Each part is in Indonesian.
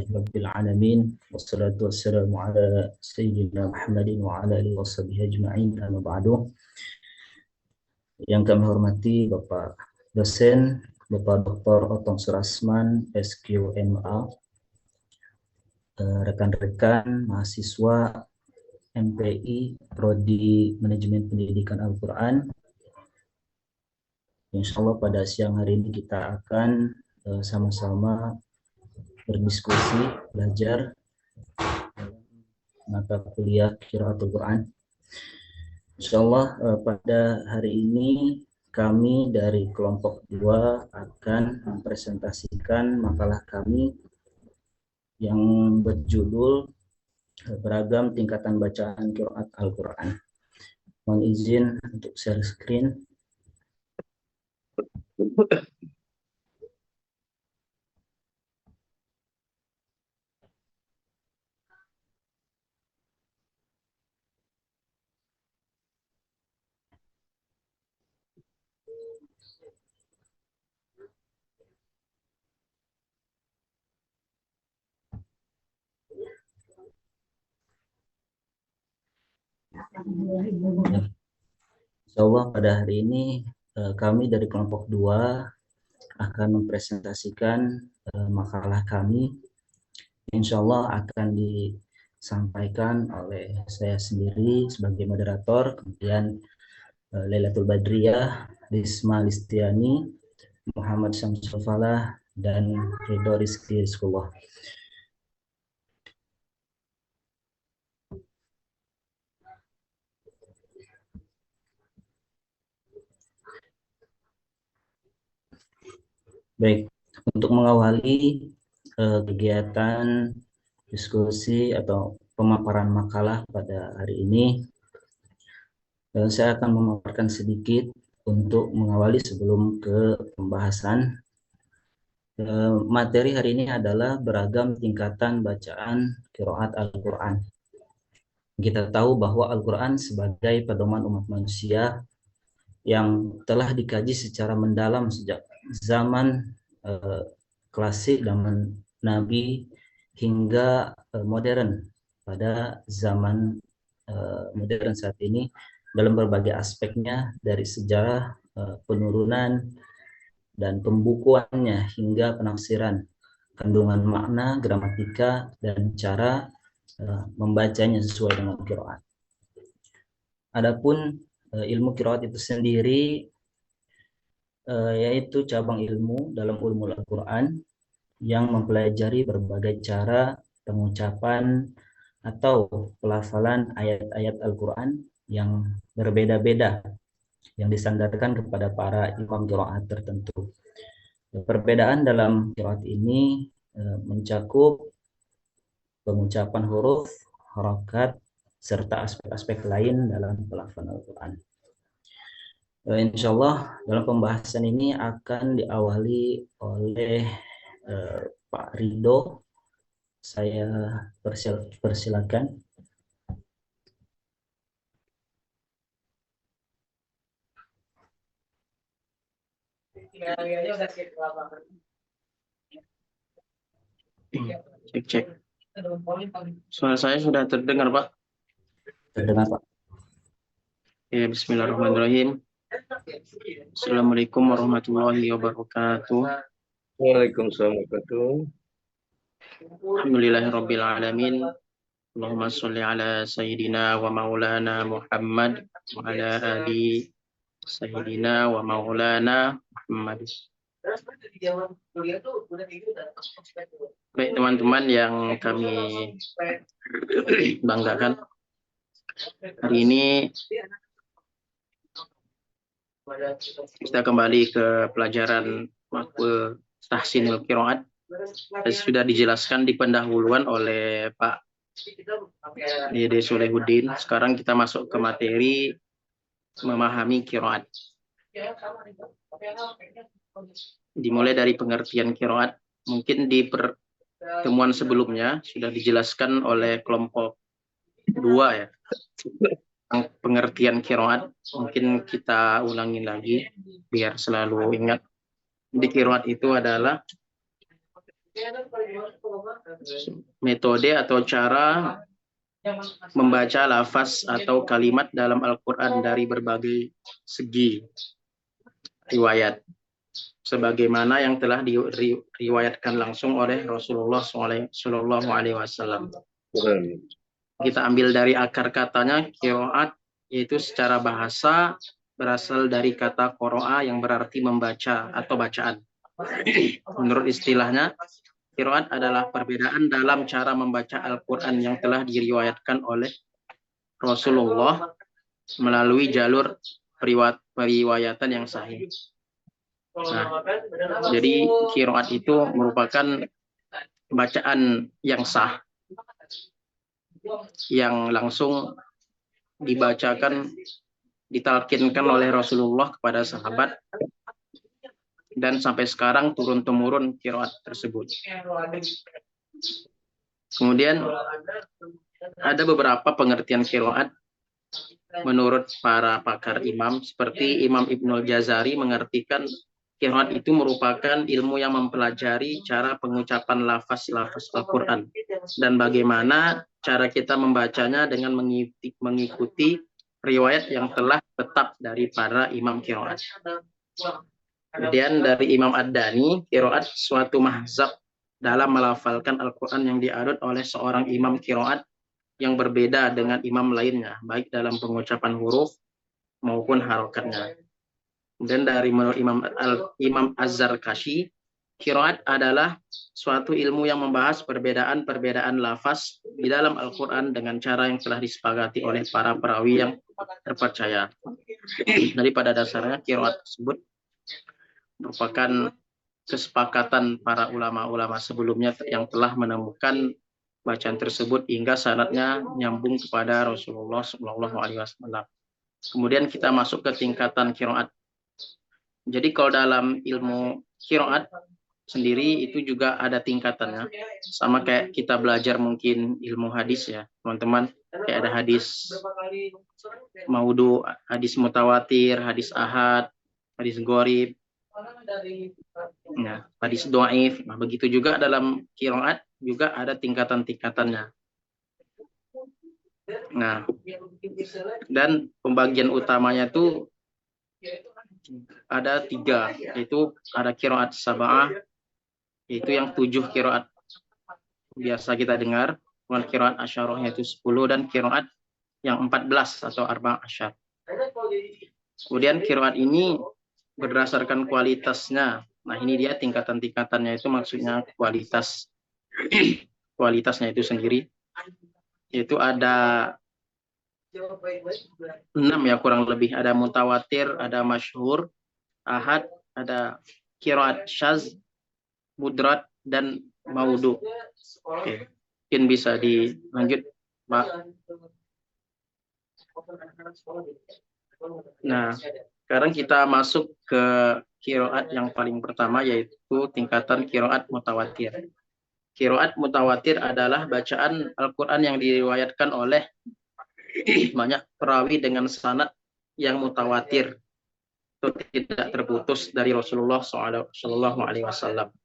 Rabbil alamin. Wassalatu wassalamu ala sayyidina Muhammadin wa ala alihi washabihi ajma'in. Amma ba'du. Yang kami hormati Bapak dosen, Bapak Dr. Otong Surasman, SQMA, rekan-rekan mahasiswa MPI Prodi Manajemen Pendidikan Al-Quran. Insya Allah pada siang hari ini kita akan sama-sama berdiskusi, belajar mata kuliah Qiraatul Quran. Insya Allah pada hari ini kami dari kelompok 2 akan mempresentasikan makalah kami yang berjudul Beragam Tingkatan Bacaan Qiraat Al-Quran. Mohon izin untuk share screen. Insya Allah pada hari ini kami dari kelompok 2 akan mempresentasikan makalah kami. Insya Allah akan disampaikan oleh saya sendiri sebagai moderator, kemudian Lailatul Badriyah, Risma Listiani, Muhammad Syamsul Falah, dan Ridho Rizky Rizkullah. Baik, untuk mengawali kegiatan diskusi atau pemaparan makalah pada hari ini, saya akan memaparkan sedikit untuk mengawali sebelum ke pembahasan. Materi hari ini adalah beragam tingkatan bacaan qiraat Al-Quran. Kita tahu bahwa Al-Quran sebagai pedoman umat manusia yang telah dikaji secara mendalam sejak zaman klasik, zaman Nabi, hingga modern pada zaman modern saat ini dalam berbagai aspeknya, dari sejarah, penurunan, dan pembukuannya hingga penafsiran, kandungan makna, gramatika, dan cara membacanya sesuai dengan qiraat. Adapun ilmu qiraat itu sendiri yaitu cabang ilmu dalam ulumul Al-Quran yang mempelajari berbagai cara pengucapan atau pelafalan ayat-ayat Al-Quran yang berbeda-beda yang disandarkan kepada para imam qiraat tertentu. Perbedaan dalam qiraat ini mencakup pengucapan huruf, harakat, serta aspek-aspek lain dalam pelafalan Al-Quran. Insya Allah dalam pembahasan ini akan diawali oleh Pak Ridho. Saya persilakan. Cek. Suara saya sudah terdengar, Pak? Terdengar, Pak. Ya, bismillahirrahmanirrahim. Assalamualaikum warahmatullahi wabarakatuh. Waalaikumsalam warahmatullahi wabarakatuh. Alhamdulillahirabbil alamin. Allahumma sholli ala sayyidina wa maulana Muhammad wa ala ali sayyidina wa maulana Muhammad. Baik teman-teman yang kami banggakan, hari ini kita kembali ke pelajaran materi tahsinul qiraat. Sudah dijelaskan di pendahuluan oleh Pak Dede Solehuddin. Sekarang kita masuk ke materi memahami qiraat. Dimulai dari pengertian qiraat. Mungkin di pertemuan sebelumnya sudah dijelaskan oleh kelompok 2 ya, pengertian qiraat. Mungkin kita ulangi lagi biar selalu ingat. Di qiraat itu adalah metode atau cara membaca lafaz atau kalimat dalam Al-Quran dari berbagai segi riwayat, sebagaimana yang telah diriwayatkan langsung oleh Rasulullah Shallallahu Alaihi Wasallam. Kita ambil dari akar katanya qiraat, yaitu secara bahasa berasal dari kata qira'a yang berarti membaca atau bacaan. Menurut istilahnya, qiraat adalah perbedaan dalam cara membaca Al-Quran yang telah diriwayatkan oleh Rasulullah melalui jalur periwayatan yang sahih. Nah, jadi qiraat itu merupakan bacaan yang sah, yang langsung dibacakan, ditalkinkan oleh Rasulullah kepada sahabat, dan sampai sekarang turun-temurun qiraat tersebut. Kemudian ada beberapa pengertian qiraat menurut para pakar imam, seperti Imam Ibnul Jazari mengartikan qiraat itu merupakan ilmu yang mempelajari cara pengucapan lafaz-lafaz Al-Quran dan bagaimana cara kita membacanya dengan mengikuti riwayat yang telah tetap dari para imam qiraat. Kemudian dari Imam Ad-Dani, qiraat suatu mahzab dalam melafalkan Al-Quran yang diadut oleh seorang imam qiraat yang berbeda dengan imam lainnya, baik dalam pengucapan huruf maupun harokatnya. Dan dari menurut Imam Az-Zarkashi, qiraat adalah suatu ilmu yang membahas perbedaan-perbedaan lafaz di dalam Al-Quran dengan cara yang telah disepakati oleh para perawi yang terpercaya. Jadi pada dasarnya qiraat tersebut merupakan kesepakatan para ulama-ulama sebelumnya yang telah menemukan bacaan tersebut hingga sanadnya nyambung kepada Rasulullah Shallallahu Alaihi Wasallam. Kemudian kita masuk ke tingkatan qiraat. Jadi kalau dalam ilmu qiraat sendiri itu juga ada tingkatannya, sama kayak kita belajar mungkin ilmu hadis ya teman-teman, kayak ada hadis maudhu, hadis mutawatir, hadis ahad, hadis gharib, nah, hadis dhaif. Nah, begitu juga dalam qiraat juga ada tingkatan-tingkatannya. Nah, dan pembagian utamanya itu ada 3, yaitu ada qiraat sab'ah, yaitu yang 7 qiraat biasa kita dengar, kemudian qiraat asyarah yaitu 10, dan qiraat yang 14 atau arba' asyar. Kemudian qiraat ini berdasarkan kualitasnya. Nah, ini dia tingkatan-tingkatannya, itu maksudnya kualitasnya itu sendiri. Itu ada 6 ya kurang lebih. Ada mutawatir, ada masyhur, ahad, ada qiraat syaz, mudrat, dan maudhu. Oke. Mungkin bisa dilanjut, Pak. Nah, sekarang kita masuk ke qiraat yang paling pertama, yaitu tingkatan qiraat mutawatir. Qiraat mutawatir adalah bacaan Al-Quran yang diriwayatkan oleh banyak perawi dengan sanad yang mutawatir, itu tidak terputus dari Rasulullah Shallallahu Alaihi Wasallam.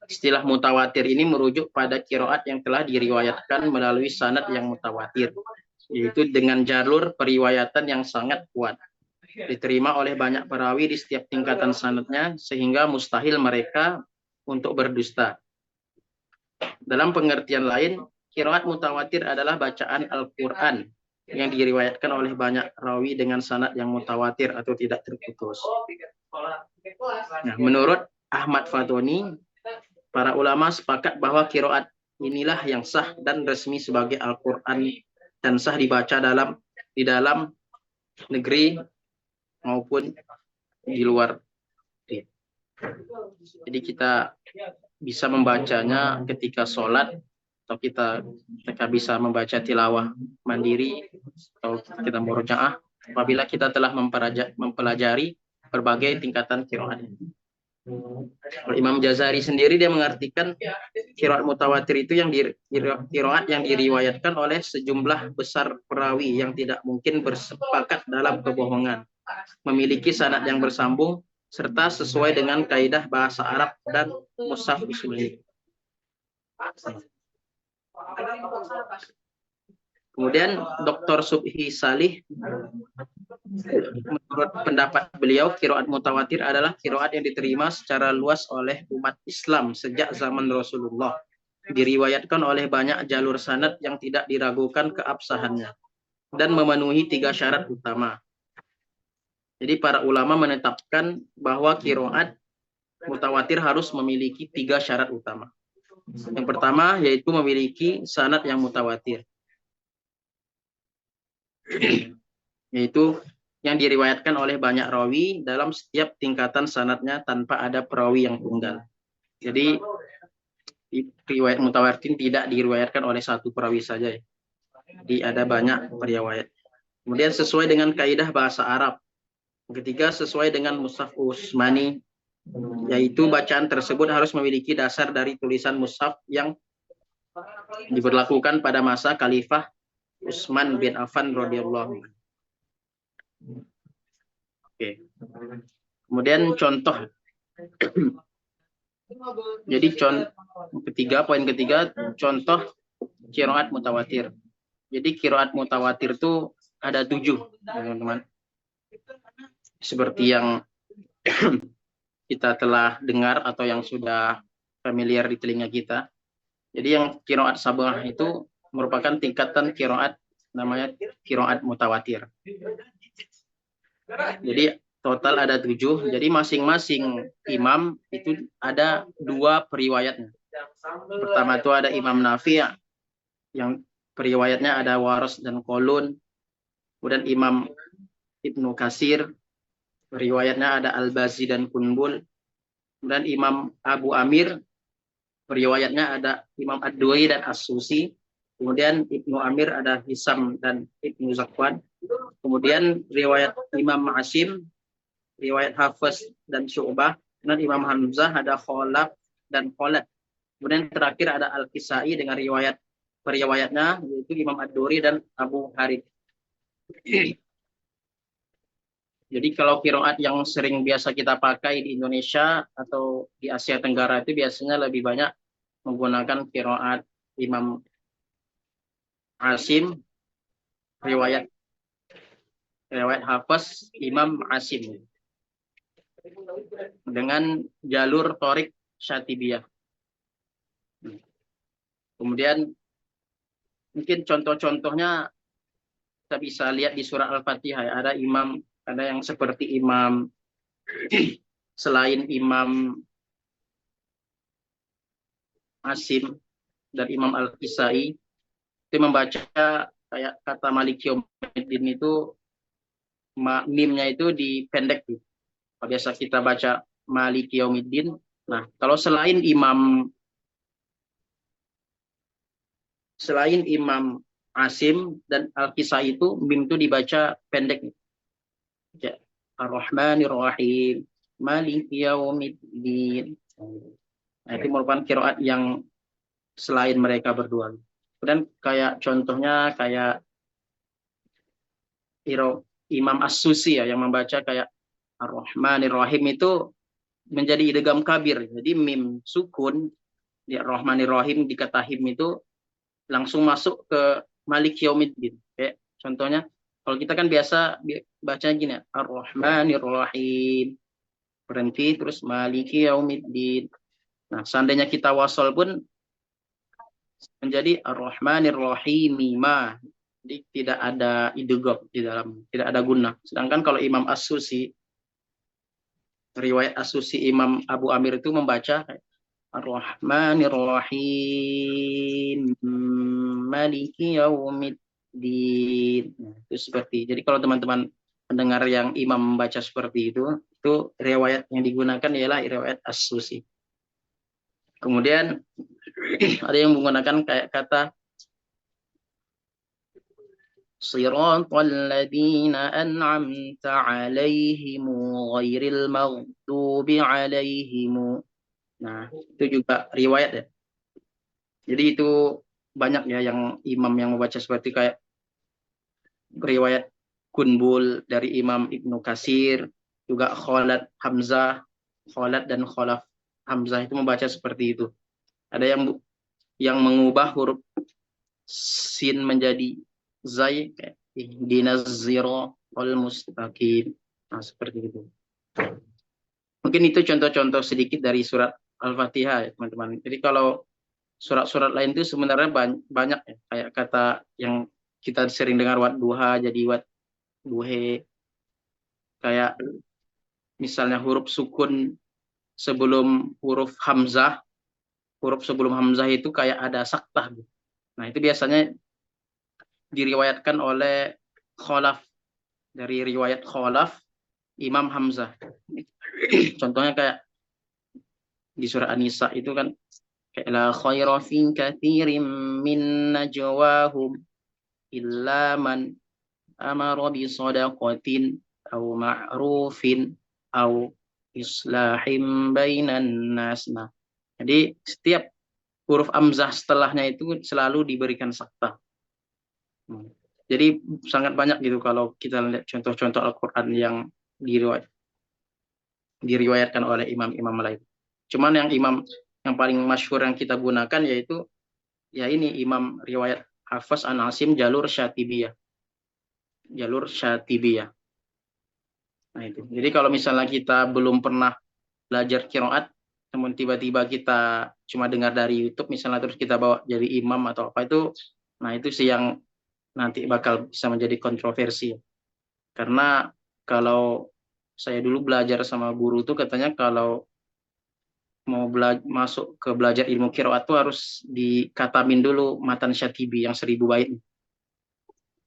Istilah mutawatir ini merujuk pada qiraat yang telah diriwayatkan melalui sanad yang mutawatir, yaitu dengan jalur periwayatan yang sangat kuat, diterima oleh banyak perawi di setiap tingkatan sanadnya, sehingga mustahil mereka untuk berdusta. Dalam pengertian lain, qiraat mutawatir adalah bacaan Al-Quran yang diriwayatkan oleh banyak rawi dengan sanad yang mutawatir atau tidak terputus. Nah, menurut Ahmad Fatoni, para ulama sepakat bahwa qiraat inilah yang sah dan resmi sebagai Al-Quran dan sah dibaca di dalam negeri maupun di luar. Jadi kita bisa membacanya ketika sholat, atau kita bisa membaca tilawah mandiri, atau kita murojaah apabila kita telah mempelajari berbagai tingkatan qiraat. Imam Jazari sendiri dia mengartikan qiraat mutawatir itu yang qiraat yang diriwayatkan oleh sejumlah besar perawi yang tidak mungkin bersepakat dalam kebohongan, memiliki sanad yang bersambung serta sesuai dengan kaidah bahasa Arab dan mushaf usulnya. Kemudian Dr. Subhi Salih, menurut pendapat beliau, qiraat mutawatir adalah qiraat yang diterima secara luas oleh umat Islam sejak zaman Rasulullah. Diriwayatkan oleh banyak jalur sanad yang tidak diragukan keabsahannya dan memenuhi 3 syarat utama. Jadi para ulama menetapkan bahwa qiraat mutawatir harus memiliki 3 syarat utama. Yang pertama yaitu memiliki sanad yang mutawatir, yaitu yang diriwayatkan oleh banyak rawi dalam setiap tingkatan sanadnya tanpa ada perawi yang tunggal. Jadi riwayat mutawatir tidak diriwayatkan oleh satu perawi saja. Jadi ada banyak periwayat. Kemudian sesuai dengan kaidah bahasa Arab. Ketiga, sesuai dengan mushaf Utsmani, yaitu bacaan tersebut harus memiliki dasar dari tulisan mushaf yang diberlakukan pada masa Khalifah Utsman bin Affan radhiyallahu anhu. Oke. Kemudian contoh. Jadi poin ketiga, contoh qiraat mutawatir. Jadi qiraat mutawatir itu ada 7, teman-teman. Seperti yang kita telah dengar atau yang sudah familiar di telinga kita. Jadi yang qiraat sabah itu merupakan tingkatan qiraat, namanya qiraat mutawatir. Jadi total ada 7. Jadi masing-masing imam itu ada 2 periwayatnya. Pertama itu ada Imam Nafi' yang periwayatnya ada Waras dan Qalun. Kemudian Imam Ibnu Katsir, periwayatnya ada Al-Bazi dan Kunbul. Kemudian Imam Abu Amir, periwayatnya ada Imam Ad-Duai dan As-Susi. Kemudian Ibnu Amir ada Hisam dan Ibnu Zakwan. Kemudian riwayat Imam Asim, riwayat Hafiz dan Syu'bah. Dan Imam Hamzah ada Khalaf dan Khalad. Kemudian terakhir ada Al-Kisai dengan periwayatnya yaitu Imam Ad-Duri dan Abu Harith. Jadi kalau qiraat yang sering biasa kita pakai di Indonesia atau di Asia Tenggara itu biasanya lebih banyak menggunakan qiraat Imam Asim, riwayat Hafiz Imam Asim dengan jalur Thoriq Syatibiyah. Kemudian mungkin contoh-contohnya kita bisa lihat di surah Al-Fatihah. Ada yang seperti Imam selain Imam Asim dan Imam Al-Kisai itu membaca kayak kata Malik Yaumiddin itu mimnya itu dipendek. Biasa kita baca Malik Yaumiddin. Nah, kalau selain Imam Asim dan Al-Kisai itu mim itu dibaca pendek. Ya, Ar-Rahmanir Rahim, Maliki Yaumiddin. Nah, itu merupakan qiraat yang selain mereka berdua. Kemudian kayak contohnya kayak Imam As-Susi ya, yang membaca kayak Ar-Rahmanir Rahim itu menjadi idgham kabir. Jadi mim sukun di Ar-Rahmanir Rahim di kata him itu langsung masuk ke Malik Yaumiddin. Kayak contohnya kalau kita kan biasa bacanya gini, Ar-Rahmanir Rahim, berhenti terus Maliki Yaumiddin. Nah, seandainya kita wasal pun menjadi Ar-Rahmanir Rahim ma. Jadi tidak ada idgham di dalam, tidak ada gunnah. Sedangkan kalau Imam As-Susi, riwayat As-Susi Imam Abu Amir itu membaca Ar-Rahmanir Rahim Maliki Yaumiddin. Itu seperti. Jadi kalau teman-teman mendengar yang imam membaca seperti itu riwayat yang digunakan ialah riwayat As-Susi. Kemudian ada yang menggunakan kayak kata Siratal ladzina an'amta 'alaihim ghairil maghdubi 'alaihim. Nah, itu juga riwayat ya. Jadi itu banyak ya yang imam yang membaca seperti kayak riwayat Kunbul dari Imam Ibnu Katsir, juga Khalad dan Khalaf Hamzah itu membaca seperti itu. Ada yang mengubah huruf sin menjadi zai, kayak ihdinas siratal mustaqim. Nah, seperti itu. Mungkin itu contoh-contoh sedikit dari surat Al-Fatihah ya, teman-teman. Jadi kalau surat-surat lain itu sebenarnya banyak ya, kayak kata yang kita sering dengar wat duha jadi wat duhe, kayak misalnya huruf sukun sebelum huruf sebelum hamzah itu kayak ada saktah gitu. Nah, itu biasanya diriwayatkan oleh Khalaf, dari riwayat Khalaf Imam Hamzah. Contohnya kayak di surah An-Nisa itu kan kayak la khaira fi katsirin min najwahum illa man amara bi shadaqatin aw ma'rufin aw islahim bainan nas. Nah, jadi setiap huruf hamzah setelahnya itu selalu diberikan sakta. Jadi sangat banyak gitu kalau kita lihat contoh-contoh Al-Quran yang diriwayatkan oleh imam-imam lain. Cuman yang paling masyhur yang kita gunakan yaitu ya ini Imam riwayat Hafs an Asim jalur Syatibiyah. Jalur Syatibiyah. Nah itu. Jadi kalau misalnya kita belum pernah belajar qiraat, namun tiba-tiba kita cuma dengar dari YouTube misalnya terus kita bawa jadi imam atau apa itu, nah itu sih yang nanti bakal bisa menjadi kontroversi. Karena kalau saya dulu belajar sama guru tuh katanya kalau mau masuk ke belajar ilmu qiraat tuh harus dikatamin dulu matan syatibi yang 1000 bait.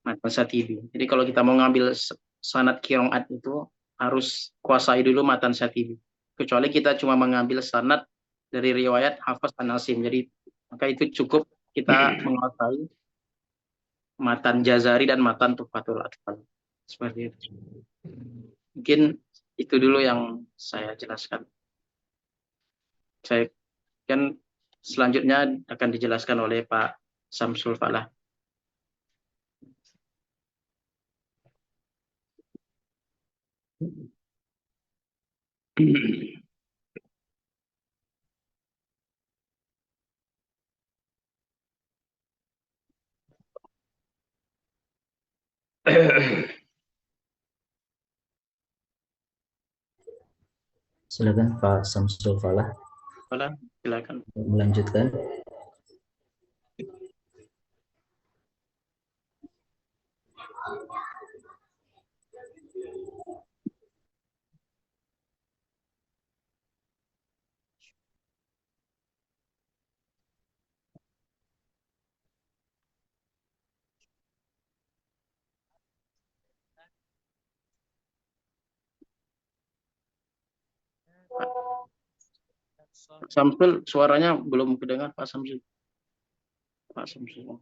Matan syatibi. Jadi kalau kita mau ngambil sanad qiraat itu harus kuasai dulu matan syatibi. Kecuali kita cuma mengambil sanad dari riwayat Hafs an Asim. Jadi maka itu cukup kita menguasai matan Jazari dan matan Tuhfatul Atfal. Seperti itu. Mungkin itu dulu yang saya jelaskan. Saya kan selanjutnya akan dijelaskan oleh Pak Samsul Falah. Silakan Pak Samsul Falah Falah, silakan. melanjutkan. Pak Samsul, suaranya belum kedengar Pak Samsul. Pak Samsul.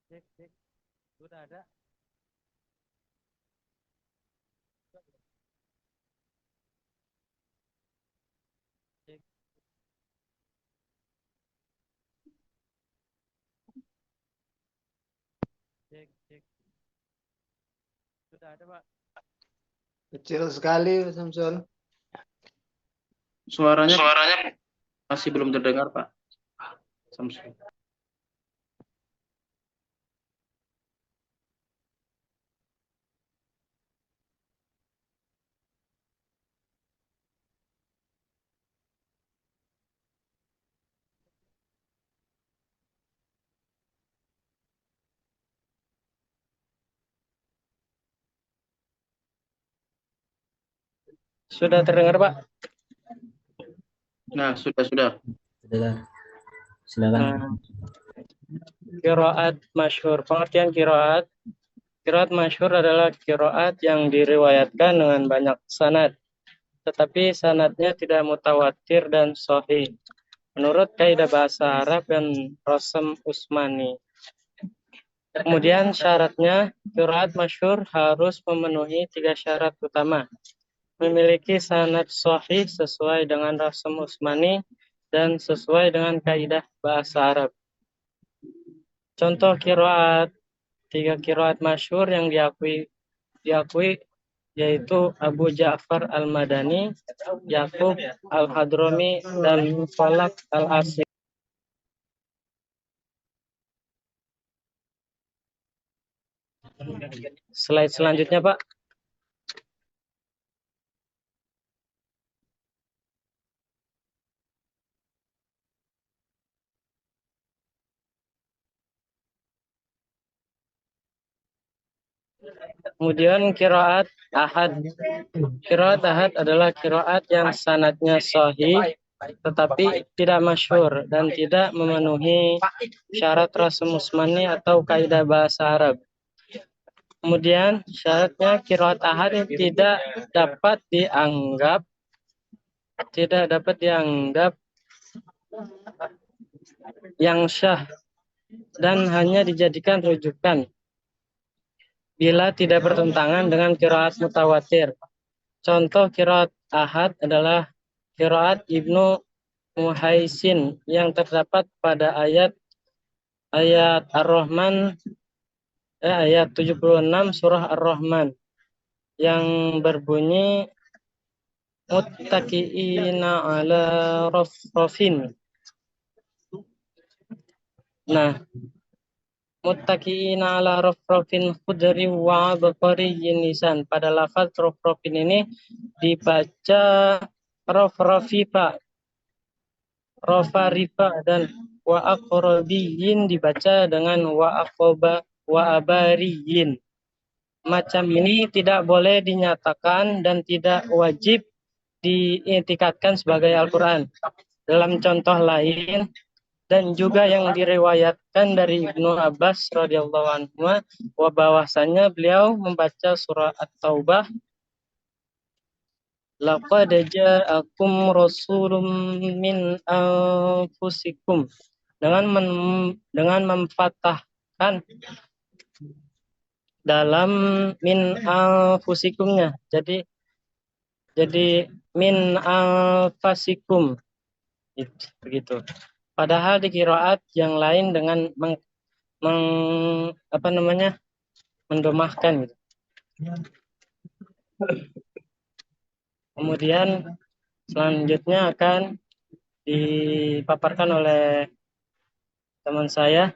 Cek. Sudah ada. Cek. Cek. Sudah ada, Pak. Kecil sekali, Samsul. Suaranya masih belum terdengar Pak Samsul. Sudah terdengar, Pak? Nah, sudah. Sudah. Silakan. Qiraat masyhur. Pengertian qiraat. Qiraat masyhur adalah qiraat yang diriwayatkan dengan banyak sanad, tetapi sanadnya tidak mutawatir dan sahih menurut kaidah bahasa Arab dan Rasm Utsmani. Kemudian syaratnya qiraat masyhur harus memenuhi 3 syarat utama. Memiliki sanad sahih sesuai dengan Rasm Utsmani dan sesuai dengan kaidah bahasa Arab. Contoh qiraat, 3 qiraat masyhur yang diakui yaitu Abu Ja'far Al-Madani, Yakub Al-Hadrami, dan Falak Al-Asri. Slide selanjutnya, Pak. Kemudian qiraat ahad. Qiraat ahad adalah qiraat yang sanadnya sahih tetapi tidak masyhur dan tidak memenuhi syarat rasm usmani atau kaidah bahasa Arab. Kemudian syaratnya qiraat ahad tidak dapat dianggap yang syah dan hanya dijadikan rujukan bila tidak bertentangan dengan qiraat mutawatir. Contoh qiraat ahad adalah qiraat Ibnu Muhaisin yang terdapat pada ayat Ar-Rahman ayat 76 surah Ar-Rahman yang berbunyi muttaqiina ala rafrafin. Nah, muttaqiina ala rafrafin khudri wa abqariyyin nisan. Pada lafaz rafrafin ini dibaca rafrafifa, rafarifa, dan wa aqrabiyyin dibaca dengan wa abariyin. Macam ini tidak boleh dinyatakan dan tidak wajib diiktikadkan sebagai Al-Quran. Dalam contoh lain dan juga yang diriwayatkan dari Ibnu Abbas radhiyallahu anhu bahwasanya beliau membaca surah At-Taubah, laqad ja'akum rasulun min anfusikum, dengan memfathahkan dalam min anfusikumnya. Jadi min anfasikum begitu. Padahal di qiraat yang lain dengan mendomahkan gitu. Kemudian selanjutnya akan dipaparkan oleh teman saya,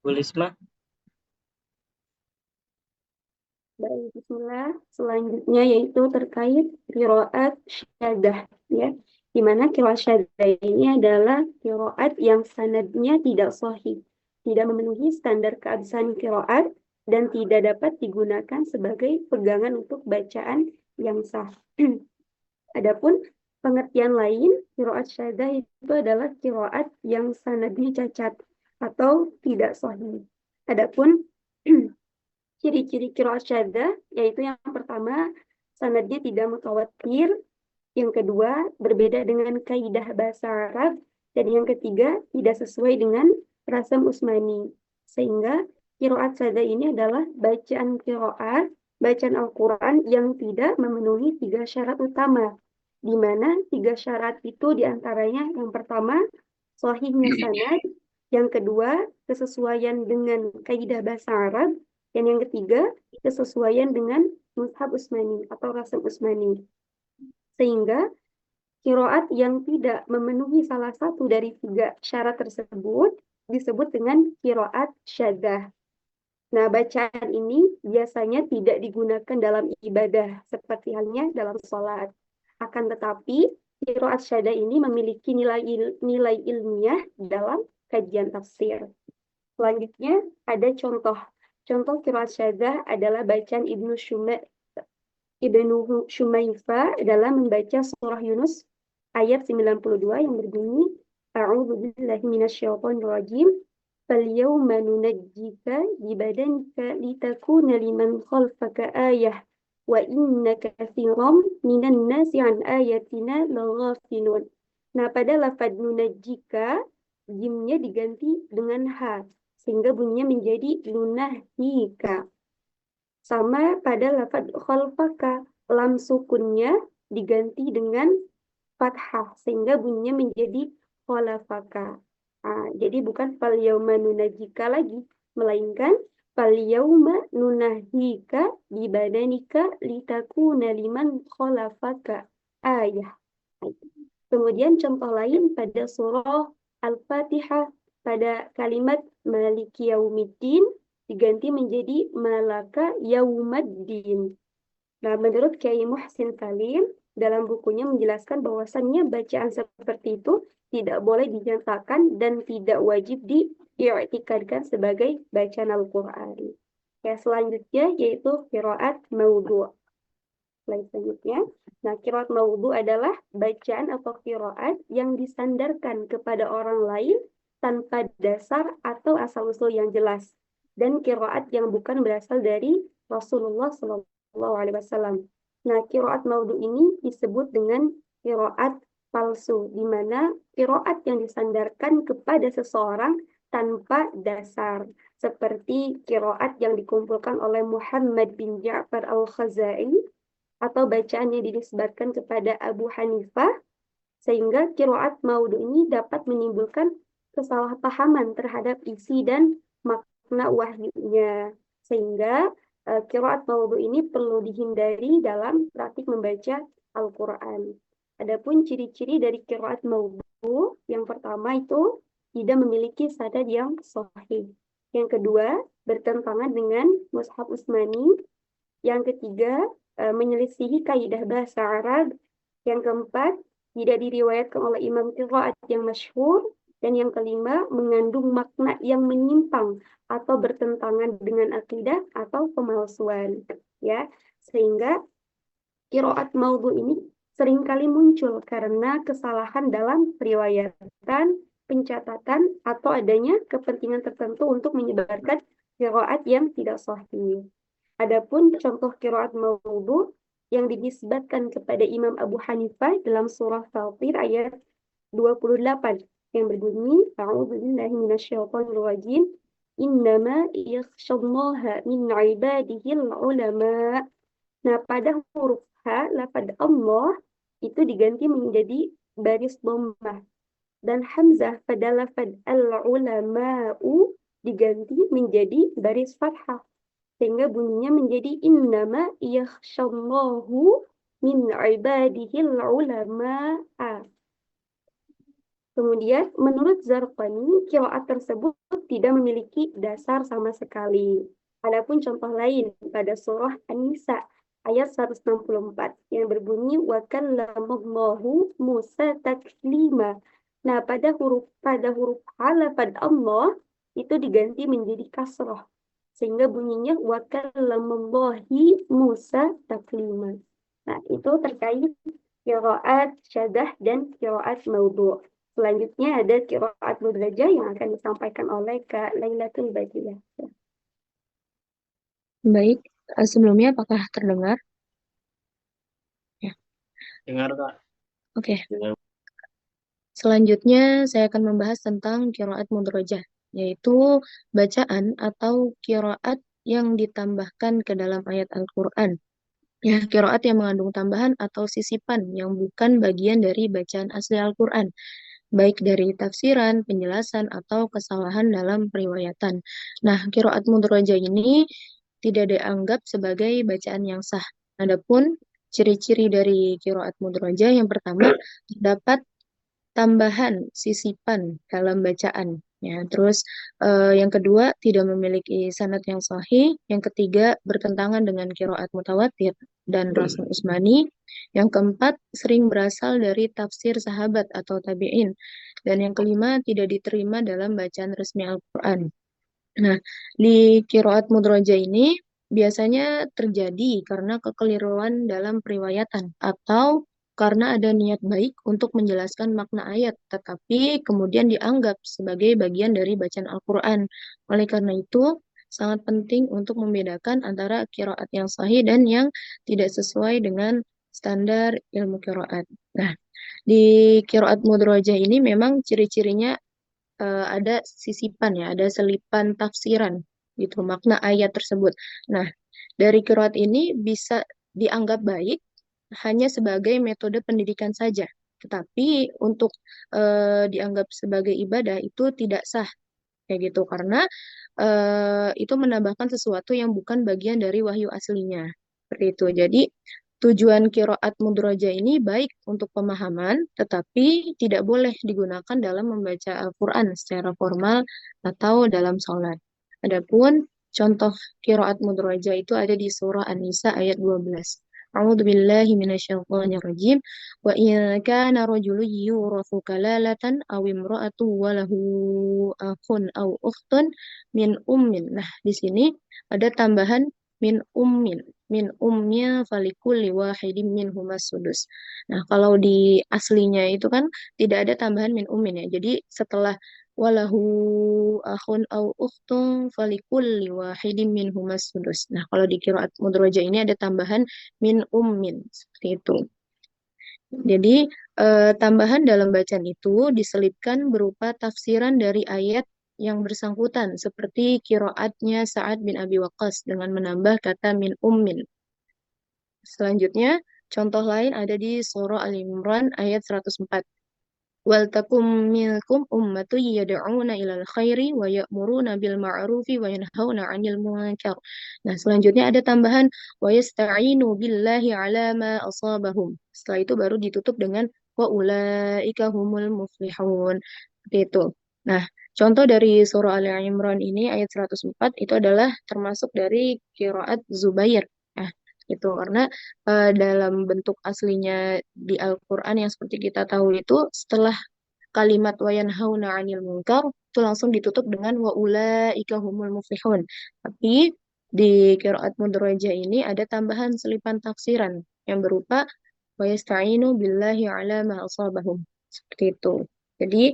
Bu Lisma. Baik, bismillah. Selanjutnya yaitu terkait qiraat syaddah, ya. Di mana qiraat syaddah ini adalah qiraat yang sanadnya tidak sahih, tidak memenuhi standar keabsahan qiraat dan tidak dapat digunakan sebagai pegangan untuk bacaan yang sah. Adapun pengertian lain, qiraat syaddah itu adalah qiraat yang sanadnya cacat atau tidak sahih. Adapun ciri-ciri qiraat syaddah yaitu yang pertama, sanadnya tidak mutawatir, yang kedua berbeda dengan kaidah bahasa Arab, dan yang ketiga tidak sesuai dengan rasam usmani. Sehingga qiraat syaddah ini adalah bacaan qiraat, bacaan Al-Quran yang tidak memenuhi 3 syarat utama, di mana 3 syarat itu diantaranya yang pertama sahihnya sanad, yang kedua kesesuaian dengan kaidah bahasa Arab, dan yang ketiga kesesuaian dengan mushaf usmani atau rasam usmani. Sehingga qiraat yang tidak memenuhi salah satu dari 3 syarat tersebut disebut dengan qiraat syaddah. Nah, bacaan ini biasanya tidak digunakan dalam ibadah seperti halnya dalam sholat. Akan tetapi qiraat syaddah ini memiliki nilai ilmiah dalam kajian tafsir. Selanjutnya ada contoh. Contoh qiraat syaddah adalah bacaan Ibnu Shumayfa dalam membaca surah Yunus ayat 92 yang berbunyi A'udzu billahi minasyaitonir rajim falyawma nunajjika bibadanika litakuna liman khalfaka ayah wa inna katsiran minan nasi an ayatina laghafilun. Nah, pada lafaz nunajjika jimnya diganti dengan ha sehingga bunyinya menjadi lunahika. Sama pada lafaz khalfaka, lam sukunnya diganti dengan fathah sehingga bunyinya menjadi khalafaka. Jadi bukan fal yauma nunajjika lagi, melainkan Falyawma nunahika bibadanika litakuna liman khalafaka ayah. Kemudian contoh lain pada surah Al-Fatihah pada kalimat Maliki Yaumiddin diganti menjadi Malaka Yaumaddin. Nah, menurut Kiai Muhsin Salim dalam bukunya menjelaskan bahwasannya bacaan seperti itu tidak boleh dinyatakan dan tidak wajib diiktikadkan sebagai bacaan Al-Quran. Ya, selanjutnya yaitu qiraat maudhu'. Slide selanjutnya. Nah, qiraat maudhu' adalah bacaan atau qiraat yang disandarkan kepada orang lain tanpa dasar atau asal-usul yang jelas. Dan qiraat yang bukan berasal dari Rasulullah SAW. Nah, qiraat maudhu' ini disebut dengan qiraat palsu, di mana qiraat yang disandarkan kepada seseorang tanpa dasar, seperti qiraat yang dikumpulkan oleh Muhammad bin Ja'far al-Khazai, atau bacaan yang dinisbatkan kepada Abu Hanifah, sehingga qiraat maudhu' ini dapat menimbulkan kesalahpahaman terhadap isi dan makna wahyunya. Sehingga qiraat maudhu' ini perlu dihindari dalam praktik membaca Al-Quran. Adapun ciri-ciri dari qiraat maudhu', yang pertama itu tidak memiliki sanad yang sahih. Yang kedua, bertentangan dengan mushaf Utsmani. Yang ketiga, menyelisihi kaidah bahasa Arab. Yang keempat, tidak diriwayatkan oleh imam qiraat yang masyhur. Dan yang kelima, mengandung makna yang menyimpang atau bertentangan dengan akidah atau pemalsuan. Ya, sehingga qiraat maudhu' ini seringkali muncul karena kesalahan dalam periwayatan, pencatatan, atau adanya kepentingan tertentu untuk menyebarkan qiraat yang tidak sahih. Adapun contoh qiraat maudhu' yang dinisbatkan kepada Imam Abu Hanifah dalam surah Fatir ayat 28 yang berbunyi, A'udzubillahi minasyaitonir rajim, innama yakhshallaha min ibadihil ulama. Nah, pada huruf H, lafaz Allah itu diganti menjadi baris dhammah. Dan Hamzah pada lafaz al-ulama'u diganti menjadi baris fathah. Sehingga bunyinya menjadi innama yakhshallahu min ibadihil ulama'a. Kemudian menurut Zarqani, qiraat tersebut tidak memiliki dasar sama sekali. Adapun contoh lain pada surah An-Nisa ayat 164 yang berbunyi wa kallamallahu Musa taklima. Nah, pada huruf halafad Allah itu diganti menjadi kasrah. Sehingga bunyinya wa kallamallahi Musa taklima. Nah, itu terkait qiraat syadah dan qiraat maudhu'. Selanjutnya ada qiraat mudrajah yang akan disampaikan oleh Kak Lailatul Badiyah. Baik, sebelumnya apakah terdengar? Ya. Dengar, Kak. Oke. Selanjutnya saya akan membahas tentang qiraat mudrajah, yaitu bacaan atau qiraat yang ditambahkan ke dalam ayat Al-Quran. Ya, qiraat yang mengandung tambahan atau sisipan yang bukan bagian dari bacaan asli Al-Quran, baik dari tafsiran, penjelasan, atau kesalahan dalam periwayatan. Nah, qiraat mudrajah ini tidak dianggap sebagai bacaan yang sah. Adapun ciri-ciri dari qiraat mudrajah yang pertama, terdapat tambahan sisipan dalam bacaan. Ya, terus yang kedua tidak memiliki sanad yang sahih. Yang ketiga bertentangan dengan qiraat mutawatir dan Rasul Utsmani. Yang keempat sering berasal dari tafsir sahabat atau tabi'in. Dan yang kelima tidak diterima dalam bacaan resmi Al-Quran. Nah, di qiraat mudrajah ini biasanya terjadi karena kekeliruan dalam periwayatan atau karena ada niat baik untuk menjelaskan makna ayat, tetapi kemudian dianggap sebagai bagian dari bacaan Al-Quran. Oleh karena itu, sangat penting untuk membedakan antara qiraat yang sahih dan yang tidak sesuai dengan standar ilmu qiraat. Nah, di qiraat mudrajah ini memang ciri-cirinya ada sisipan ya, ada selipan tafsiran gitu makna ayat tersebut. Nah, dari qiraat ini bisa dianggap baik hanya sebagai metode pendidikan saja, tetapi untuk dianggap sebagai ibadah itu tidak sah kayak gitu karena itu menambahkan sesuatu yang bukan bagian dari wahyu aslinya. Seperti itu. Jadi tujuan kiroat mudroja ini baik untuk pemahaman, tetapi tidak boleh digunakan dalam membaca Al-Quran secara formal atau dalam sholat. Adapun contoh kiroat mudroja itu ada di surah An-Nisa ayat 12. A'udzu billahi minasyaitonir rajim. Wa in kana rajulun yurathu kalalatan aw imra'atu wa lahu akhun aw ukhtun min ummin. Nah, di sini ada tambahan min ummin. Min ummnya falikulli wahidin minhumas sudus. Nah, kalau di aslinya itu kan tidak ada tambahan min ummin ya. Jadi setelah walahu akhun au ukhtun falikulli wahidin minhumas sudus. Nah, kalau di qiraat mudroja ini ada tambahan min ummin seperti itu. Jadi tambahan dalam bacaan itu diselipkan berupa tafsiran dari ayat yang bersangkutan seperti qiraatnya Sa'ad bin Abi Waqqas dengan menambah kata min ummin. Selanjutnya, contoh lain ada di surah Al-Imran ayat 104. Waltakum minkum ummatun yad'una ilal khairi wa ya'muruna bil ma'rufi wa yanhauna 'anil munkar. Nah, selanjutnya ada tambahan wa yasta'inu billahi 'ala ma asabahum. Setelah itu baru ditutup dengan wa ulaika humul muflihun. Seperti itu. Nah, contoh dari surah Al-Imran ini ayat 104 itu adalah termasuk dari qiraat Zubair. Nah, itu karena dalam bentuk aslinya di Al-Quran yang seperti kita tahu itu setelah kalimat wa yanhauna 'anil munkar itu langsung ditutup dengan wa ulaika humul muflihun. Tapi di qiraat mudroja ini ada tambahan selipan tafsiran yang berupa wa yasta'inu billahi 'ala ma asabahum. Seperti itu. Jadi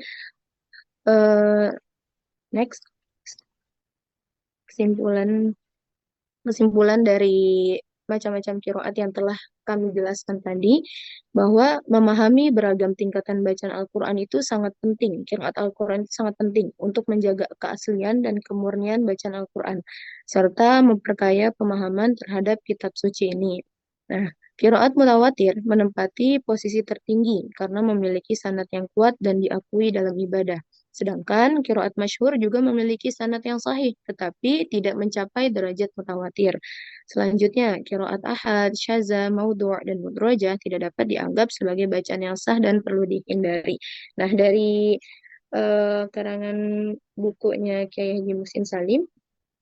eh, next kesimpulan kesimpulan dari macam-macam kiroat yang telah kami jelaskan tadi, bahwa memahami beragam tingkatan bacaan Al-Quran itu sangat penting. Kiroat Al-Quran itu sangat penting untuk menjaga keaslian dan kemurnian bacaan Al-Quran, serta memperkaya pemahaman terhadap kitab suci ini. Nah, kiroat mutawatir menempati posisi tertinggi karena memiliki sanad yang kuat dan diakui dalam ibadah. Sedangkan kiroat masyhur juga memiliki sanad yang sahih, tetapi tidak mencapai derajat mutawatir. Selanjutnya, kiroat ahad, syadza, maudhu' dan mudroja tidak dapat dianggap sebagai bacaan yang sah dan perlu dihindari. Nah, dari karangan bukunya Kiai Haji Muhsin Salim,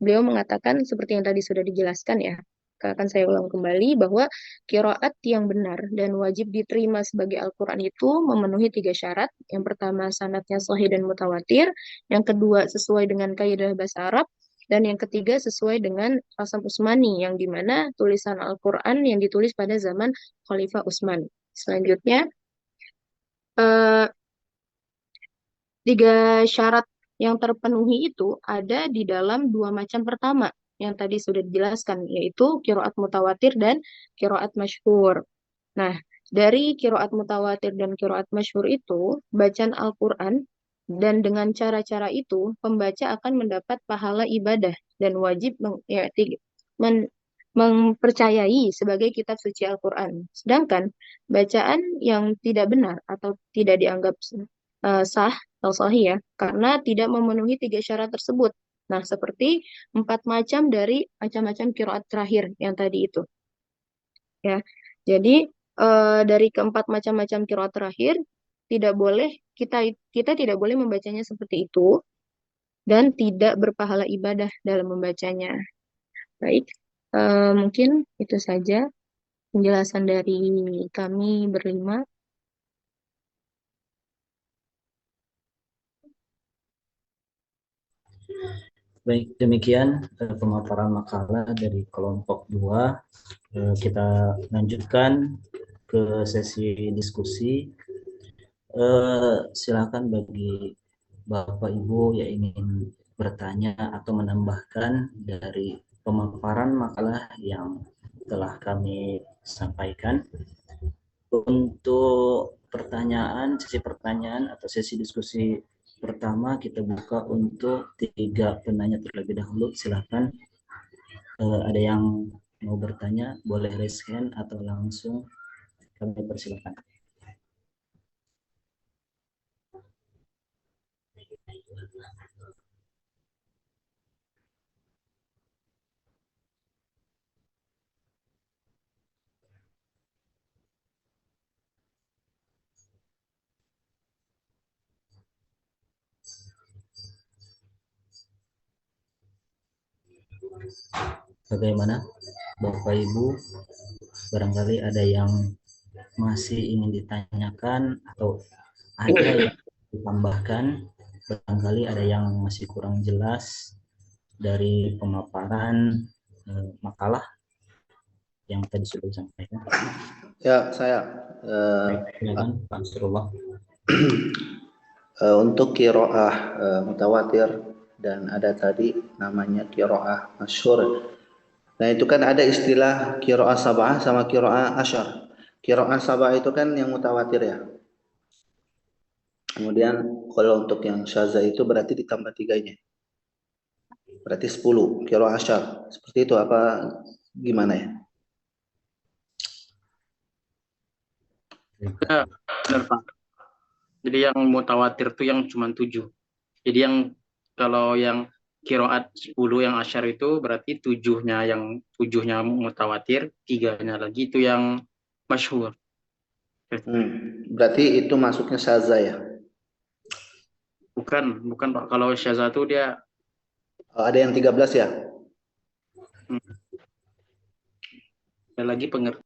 beliau mengatakan seperti yang tadi sudah dijelaskan ya. Akan saya ulang kembali bahwa kiroat yang benar dan wajib diterima sebagai Al-Quran itu memenuhi 3 syarat. Yang pertama, sanadnya sahih dan mutawatir. Yang kedua, sesuai dengan kaidah bahasa Arab. Dan yang ketiga, sesuai dengan Qasam Utsmani, yang dimana tulisan Al-Quran yang ditulis pada zaman Khalifah Utsman. Selanjutnya, eh, 3 syarat yang terpenuhi itu ada di dalam 2 macam pertama yang tadi sudah dijelaskan, yaitu kiroat mutawatir dan kiroat masyhur. Nah, dari kiroat mutawatir dan kiroat masyhur itu, bacaan Al-Quran, dan dengan cara-cara itu, pembaca akan mendapat pahala ibadah dan wajib mempercayai sebagai kitab suci Al-Quran. Sedangkan bacaan yang tidak benar atau tidak dianggap sah atau sahih ya, karena tidak memenuhi 3 syarat tersebut. Nah, seperti 4 macam dari macam-macam kiroat terakhir yang tadi itu. Ya, jadi dari keempat macam-macam kiroat terakhir tidak boleh kita tidak boleh membacanya seperti itu dan tidak berpahala ibadah dalam membacanya. Baik, mungkin itu saja penjelasan dari kami berlima. Baik, demikian pemaparan makalah dari kelompok 2. Kita lanjutkan ke sesi diskusi. Silakan bagi Bapak Ibu yang ingin bertanya atau menambahkan dari pemaparan makalah yang telah kami sampaikan. Untuk sesi pertanyaan atau sesi diskusi pertama kita buka untuk 3 penanya terlebih dahulu. Silakan ada yang mau bertanya, boleh raise hand atau langsung kami persilakan. Bagaimana Bapak Ibu? Barangkali ada yang masih ingin ditanyakan atau ada yang ditambahkan, barangkali ada yang masih kurang jelas dari pemaparan makalah yang tadi sudah disampaikan. Ya, saya Silakan Pak Surullah. untuk kiroah mutawatir dan ada tadi namanya kiroah masyhur. Nah itu kan ada istilah kiroah sab'ah sama kiroah asyar. Kiroah sab'ah itu kan yang mutawatir ya. Kemudian kalau untuk yang syazah itu berarti ditambah 3-nya. Berarti 10 kiroah asyar. Seperti itu apa gimana ya? Ya, benar Pak. Jadi yang mutawatir itu yang cuma 7. Jadi yang kalau yang kiroat 10 yang asyar itu berarti 7-nya mutawatir, 3-nya lagi itu yang masyhur. Berarti itu masuknya syazah ya? Bukan Pak. Kalau syazah itu dia Ada yang 13 ya? ada lagi pengertian.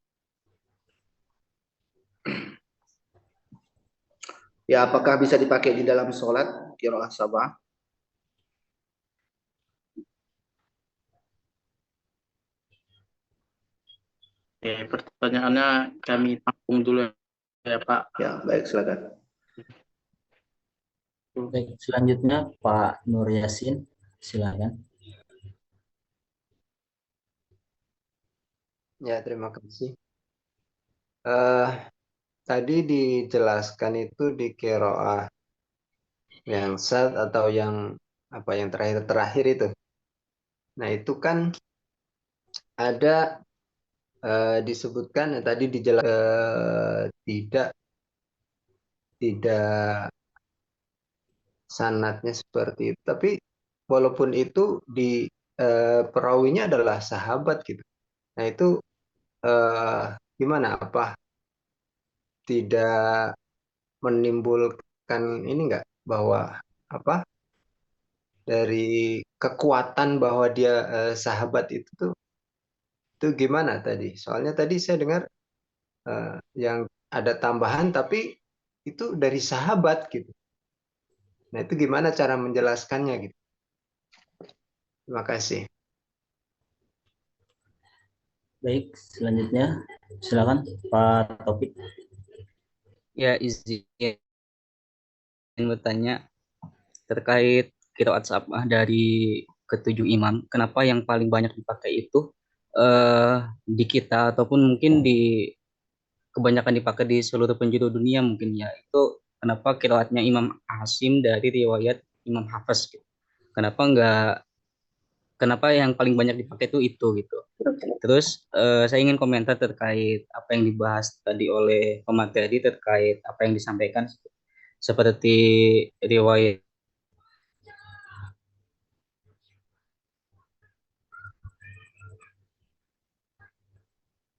Ya, apakah bisa dipakai di dalam sholat kiroah sab'ah? Pertanyaannya kami tampung dulu ya Pak. Ya, baik, silakan. Baik, selanjutnya Pak Nur Yasin, silakan. Ya, terima kasih. Tadi dijelaskan itu di qiraah yang sad atau yang apa yang terakhir itu. Nah, itu kan ada disebutkan tadi dijelaskan tidak sanatnya seperti itu. Tapi walaupun itu di perawinya adalah sahabat gitu. Nah, itu gimana? Apa tidak menimbulkan ini enggak bahwa apa dari kekuatan bahwa dia sahabat itu gimana tadi? Soalnya tadi saya dengar yang ada tambahan tapi itu dari sahabat gitu. Nah, itu gimana cara menjelaskannya gitu? Terima kasih. Baik, selanjutnya silakan Pak Taufik. Ya, izin bertanya terkait qiraat sab'ah dari ketujuh imam. Kenapa yang paling banyak dipakai itu di kita ataupun mungkin di kebanyakan dipakai di seluruh penjuru dunia mungkin ya. Itu kenapa qiraatnya Imam Asim dari riwayat Imam Hafs gitu. Kenapa yang paling banyak dipakai itu gitu. Terus saya ingin komentar terkait apa yang dibahas tadi oleh pemateri terkait apa yang disampaikan seperti riwayat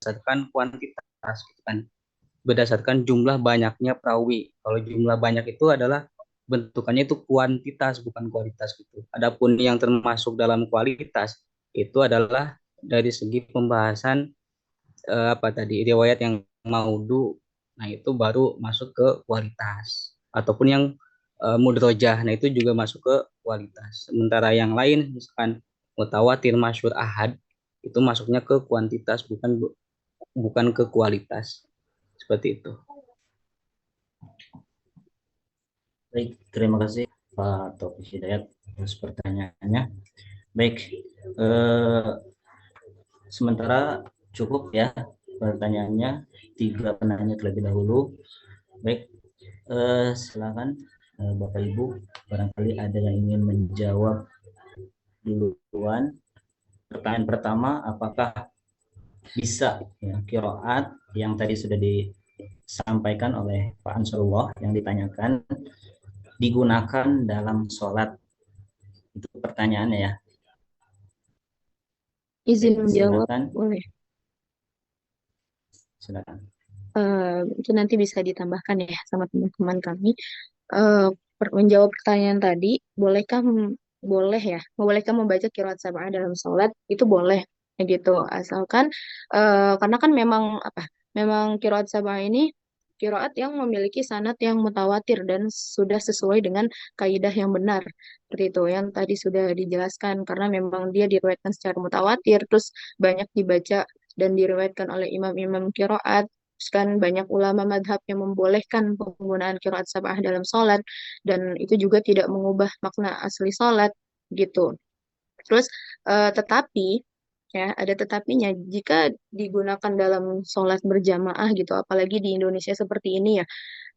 berdasarkan kuantitas gitu kan, berdasarkan jumlah banyaknya perawi. Kalau jumlah banyak itu adalah bentukannya itu kuantitas bukan kualitas gitu. Adapun yang termasuk dalam kualitas itu adalah dari segi pembahasan apa tadi riwayat yang maudhu. Nah, itu baru masuk ke kualitas. Ataupun yang mudrojah, nah itu juga masuk ke kualitas. Sementara yang lain misalkan mutawatir, masyhur, ahad itu masuknya ke kuantitas bukan ke kualitas. Seperti itu. Baik, terima kasih Pak Taufik Hidayat atas pertanyaannya. Baik, sementara cukup ya pertanyaannya, 3 penanya terlebih dahulu. Baik, silakan Bapak Ibu, barangkali ada yang ingin menjawab duluan. Pertanyaan pertama, apakah bisa ya, qiraat yang tadi sudah disampaikan oleh Pak Ansarullah yang ditanyakan digunakan dalam sholat? Itu pertanyaannya ya. Izin menjawab, Silakan. boleh. Silakan. Itu nanti bisa ditambahkan ya sama teman-teman kami. Menjawab pertanyaan tadi, bolehkah boleh ya, membolehkan membaca qiraat sab'ah dalam sholat itu boleh kayak gitu, asalkan karena kan memang apa? Memang qiraat sab'ah ini qiraat yang memiliki sanad yang mutawatir dan sudah sesuai dengan kaidah yang benar. Seperti itu yang tadi sudah dijelaskan karena memang dia diriwayatkan secara mutawatir terus banyak dibaca dan diriwayatkan oleh imam-imam qiraat. Terus kan banyak ulama madhab yang membolehkan penggunaan qiraat sab'ah dalam sholat dan itu juga tidak mengubah makna asli sholat gitu. Terus tetapi ya ada tetapinya jika digunakan dalam sholat berjamaah gitu, apalagi di Indonesia seperti ini ya,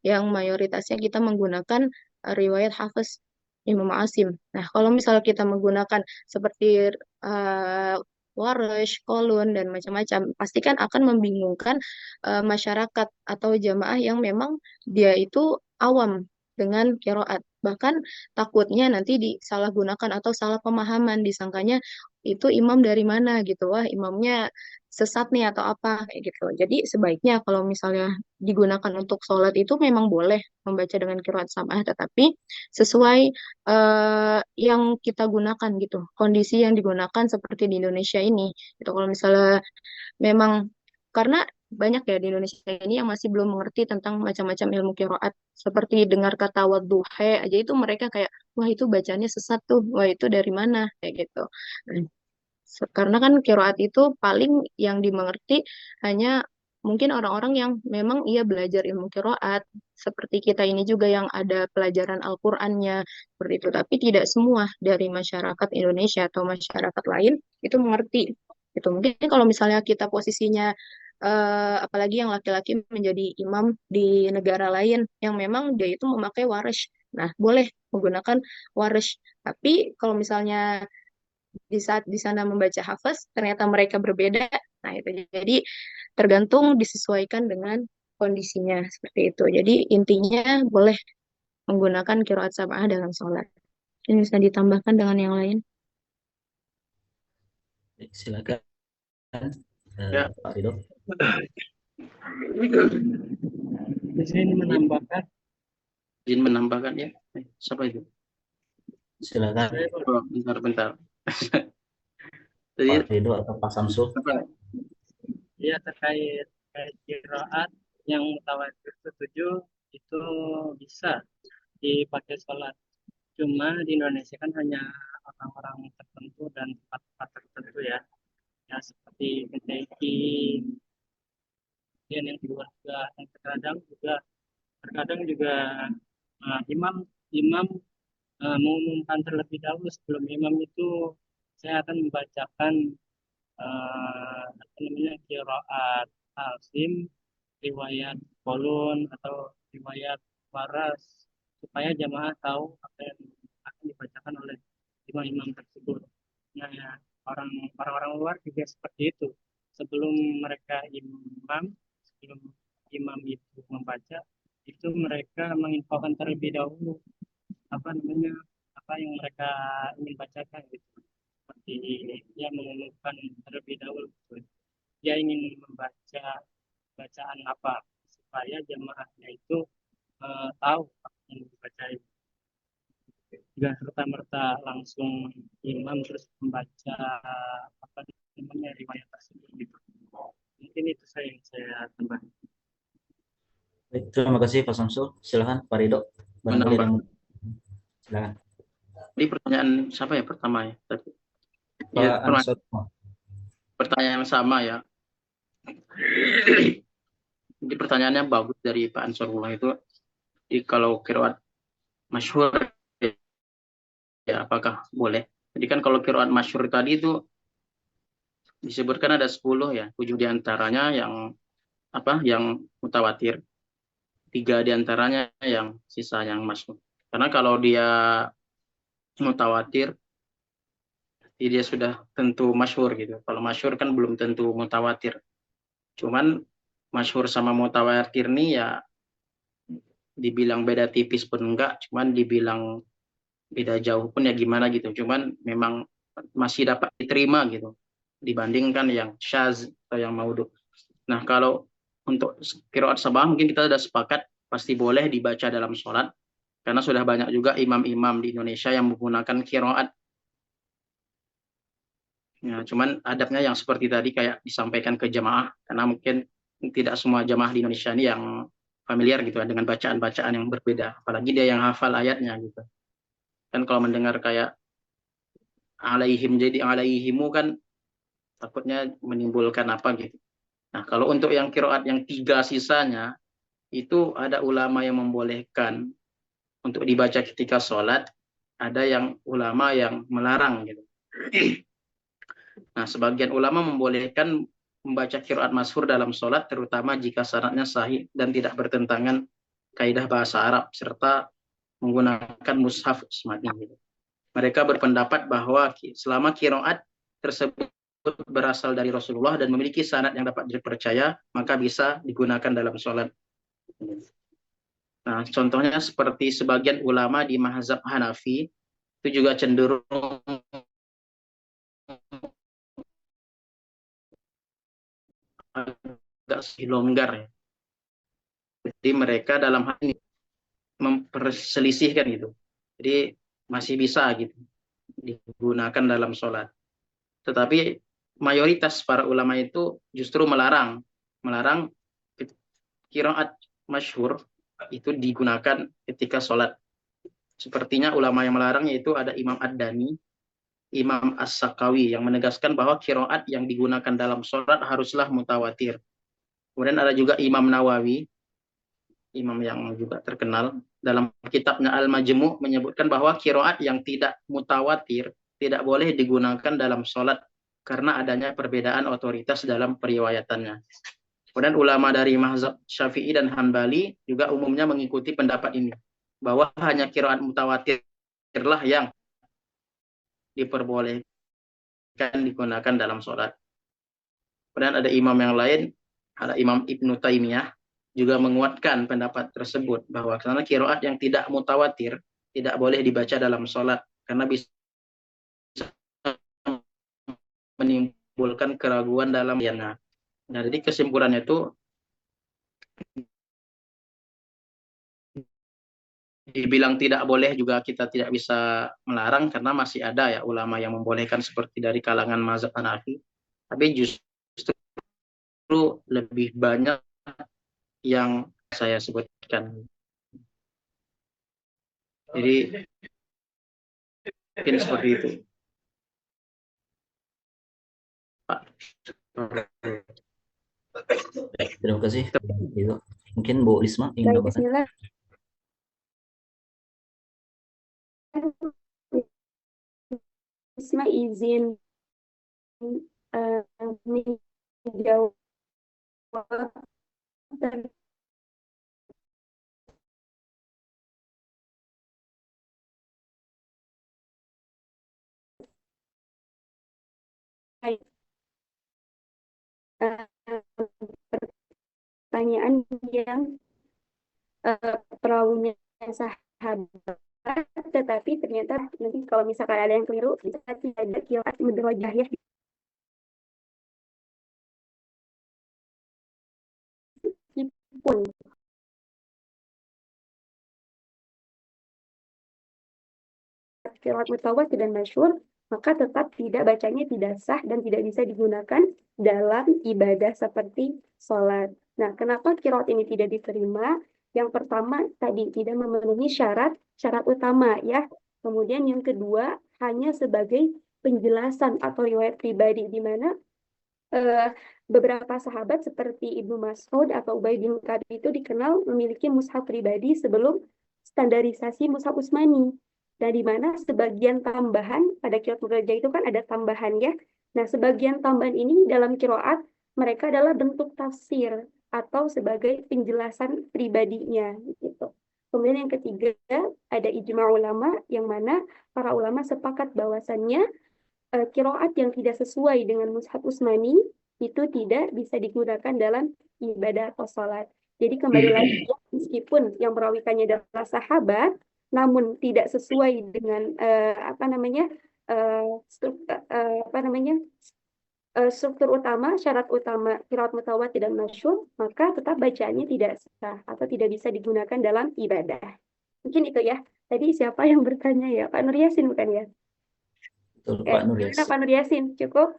yang mayoritasnya kita menggunakan riwayat Hafiz Imam Asim. Nah, kalau misalnya kita menggunakan seperti uh, Waresh, Kolun, dan macam-macam, pasti kan akan membingungkan masyarakat atau jamaah yang memang dia itu awam dengan kiroat. Bahkan takutnya nanti disalahgunakan atau salah pemahaman, disangkanya itu imam dari mana gitu. Wah, imamnya sesat nih atau apa kayak gitu. Jadi sebaiknya kalau misalnya digunakan untuk sholat itu memang boleh membaca dengan qiraat sab'ah, tetapi sesuai yang kita gunakan gitu, kondisi yang digunakan seperti di Indonesia ini. Itu kalau misalnya memang karena banyak ya di Indonesia ini yang masih belum mengerti tentang macam-macam ilmu qiraat. Seperti dengar kata wadduha aja itu mereka kayak, wah itu bacanya sesat tuh, wah itu dari mana kayak gitu. Nah, karena kan qiraat itu paling yang dimengerti hanya mungkin orang-orang yang memang ia belajar ilmu qiraat seperti kita ini juga yang ada pelajaran Al-Qur'annya seperti itu, tapi tidak semua dari masyarakat Indonesia atau masyarakat lain itu mengerti. Itu mungkin kalau misalnya kita posisinya apalagi yang laki-laki menjadi imam di negara lain yang memang dia itu memakai waresh. Nah, boleh menggunakan waresh. Tapi kalau misalnya di saat di sana membaca hafaz ternyata mereka berbeda, nah itu jadi tergantung disesuaikan dengan kondisinya seperti itu. Jadi intinya boleh menggunakan qiraat sab'ah dalam sholat. Ini bisa ditambahkan dengan yang lain. Silakan Ya. Pak Ridho. Izin menambahkan. Izin menambahkan ya. Siapa itu? Silakan Oh, bentar. Pak Ridho atau Pak Samsul. Ya terkait qiraat yang mutawatir setuju itu bisa dipakai sholat. Cuma di Indonesia kan hanya orang-orang tertentu dan tempat-tempat tertentu ya. Ya seperti PTI, kemudian yang di luar juga, dan terkadang juga imam mengumumkan terlebih dahulu sebelum imam itu saya akan membacakan qiraat Asim, riwayat Kolun atau riwayat Waras supaya jamaah tahu apa yang akan dibacakan oleh imam-imam tersebut. Nah, ya, orang-orang luar juga seperti itu. Sebelum imam itu membaca, itu mereka menginfokan terlebih dahulu apa yang mereka ingin bacakan gitu. Seperti dia mengumumkan terlebih dahulu gitu. Dia ingin membaca bacaan apa supaya jamaahnya itu tahu apa yang dibacain. Tidak serta-merta langsung imam terus membaca riwayat tersebut gitu. Mungkin itu yang saya tambahkan. Baik, terima kasih Pak Samsul. Silakan Pak Ridho. Silakan. Ini pertanyaan siapa ya pertama ya? Pertanyaan yang sama ya. Jadi pertanyaannya bagus dari Pak Ansarullah itu. Jadi kalau qiraat masyhur ya apakah boleh? Jadi kan kalau qiraat masyhur tadi itu disebutkan ada 10 ya, 7 diantaranya yang mutawatir, 3 diantaranya yang sisa yang masyhur. Karena kalau dia mutawatir, dia sudah tentu masyhur gitu. Kalau masyhur kan belum tentu mutawatir. Cuman masyhur sama mutawatir nih ya dibilang beda tipis pun enggak, cuman dibilang beda jauh pun ya gimana gitu. Cuman memang masih dapat diterima gitu dibandingkan yang syaz atau yang maudhu. Nah, kalau untuk qiraat sab'ah mungkin kita sudah sepakat pasti boleh dibaca dalam sholat Karena sudah banyak juga imam-imam di Indonesia yang menggunakan qiraat. Ya, cuman adabnya yang seperti tadi kayak disampaikan ke jamaah, karena mungkin tidak semua jamaah di Indonesia ini yang familiar gitu ya, dengan bacaan-bacaan yang berbeda. Apalagi dia yang hafal ayatnya gitu. Kan kalau mendengar kayak alaihim jadi alaihimu kan takutnya menimbulkan apa gitu. Nah, kalau untuk yang qiraat yang 3 sisanya, itu ada ulama yang membolehkan untuk dibaca ketika sholat, ada yang ulama yang melarang gitu. Nah, sebagian ulama membolehkan membaca qiraat masyhur dalam sholat, terutama jika syaratnya sahih dan tidak bertentangan kaidah bahasa Arab, serta menggunakan mushaf usmani. Gitu. Mereka berpendapat bahwa selama qiraat tersebut berasal dari Rasulullah dan memiliki sanad yang dapat dipercaya, maka bisa digunakan dalam sholat. Nah, contohnya seperti sebagian ulama di mazhab Hanafi, itu juga cenderung agak longgar ya. Jadi mereka dalam hal ini memperselisihkan gitu. Jadi masih bisa gitu digunakan dalam sholat. Tetapi mayoritas para ulama itu justru melarang qiraat masyhur itu digunakan ketika sholat. Sepertinya ulama yang melarang yaitu ada Imam Ad-Dani, Imam As-Sakawi yang menegaskan bahwa qiraat yang digunakan dalam sholat haruslah mutawatir. Kemudian ada juga Imam Nawawi, imam yang juga terkenal, dalam kitabnya Al-Majmu' menyebutkan bahwa qiraat yang tidak mutawatir tidak boleh digunakan dalam sholat karena adanya perbedaan otoritas dalam periwayatannya. Kemudian ulama dari mazhab Syafi'i dan Hanbali juga umumnya mengikuti pendapat ini, bahwa hanya qiraat mutawatirlah yang diperbolehkan digunakan dalam sholat. Kemudian ada imam yang lain, ada Imam Ibnu Taimiyah, juga menguatkan pendapat tersebut, bahwa karena qiraat yang tidak mutawatir tidak boleh dibaca dalam sholat, karena bisa menimbulkan keraguan dalam yana. Nah, jadi kesimpulannya itu dibilang tidak boleh juga kita tidak bisa melarang, karena masih ada ya ulama yang membolehkan seperti dari kalangan mazhab Hanafi, tapi justru lebih banyak yang saya sebutkan. Jadi mungkin seperti itu, Pak. Baik, terima kasih. Itu. Mungkin Bu Risma ingin Baik, menambahkan. bismillah. Risma izin menjawab terkait pertanyaan yang perawinya sahabat, tetapi ternyata nanti kalau misalkan ada yang keliru, bisa tidak ada qiraat mudrajah ya. Meskipun qiraat mutawatir dan masyhur, maka tetap bacanya tidak sah dan tidak bisa digunakan dalam ibadah seperti sholat. Nah, kenapa qiraat ini tidak diterima? Yang pertama tadi tidak memenuhi syarat utama ya. Kemudian yang kedua hanya sebagai penjelasan atau riwayat pribadi, di mana beberapa sahabat seperti Ibnu Mas'ud atau Ubay bin Ka'ab itu dikenal memiliki mushaf pribadi sebelum standarisasi mushaf Utsmani. Dan di mana sebagian tambahan pada qiraat mudrajah itu kan ada tambahan ya. Nah, sebagian tambahan ini dalam qiraat mereka adalah bentuk tafsir atau sebagai penjelasan pribadinya gitu. Kemudian yang ketiga ada ijma' ulama, yang mana para ulama sepakat bahwasannya qiraat yang tidak sesuai dengan mushaf Utsmani itu tidak bisa digunakan dalam ibadah atau sholat. Jadi kembali lagi, meskipun yang merawikannya adalah sahabat, namun tidak sesuai dengan struktur utama, syarat utama qiraat mutawatir dan masyhur, maka tetap bacaannya tidak sah atau tidak bisa digunakan dalam ibadah. Mungkin itu ya. Tadi siapa yang bertanya ya? Pak Nur Yasin bukan ya? Betul, Pak Nur Gimana Yasin. Pak Nur Yasin? Cukup?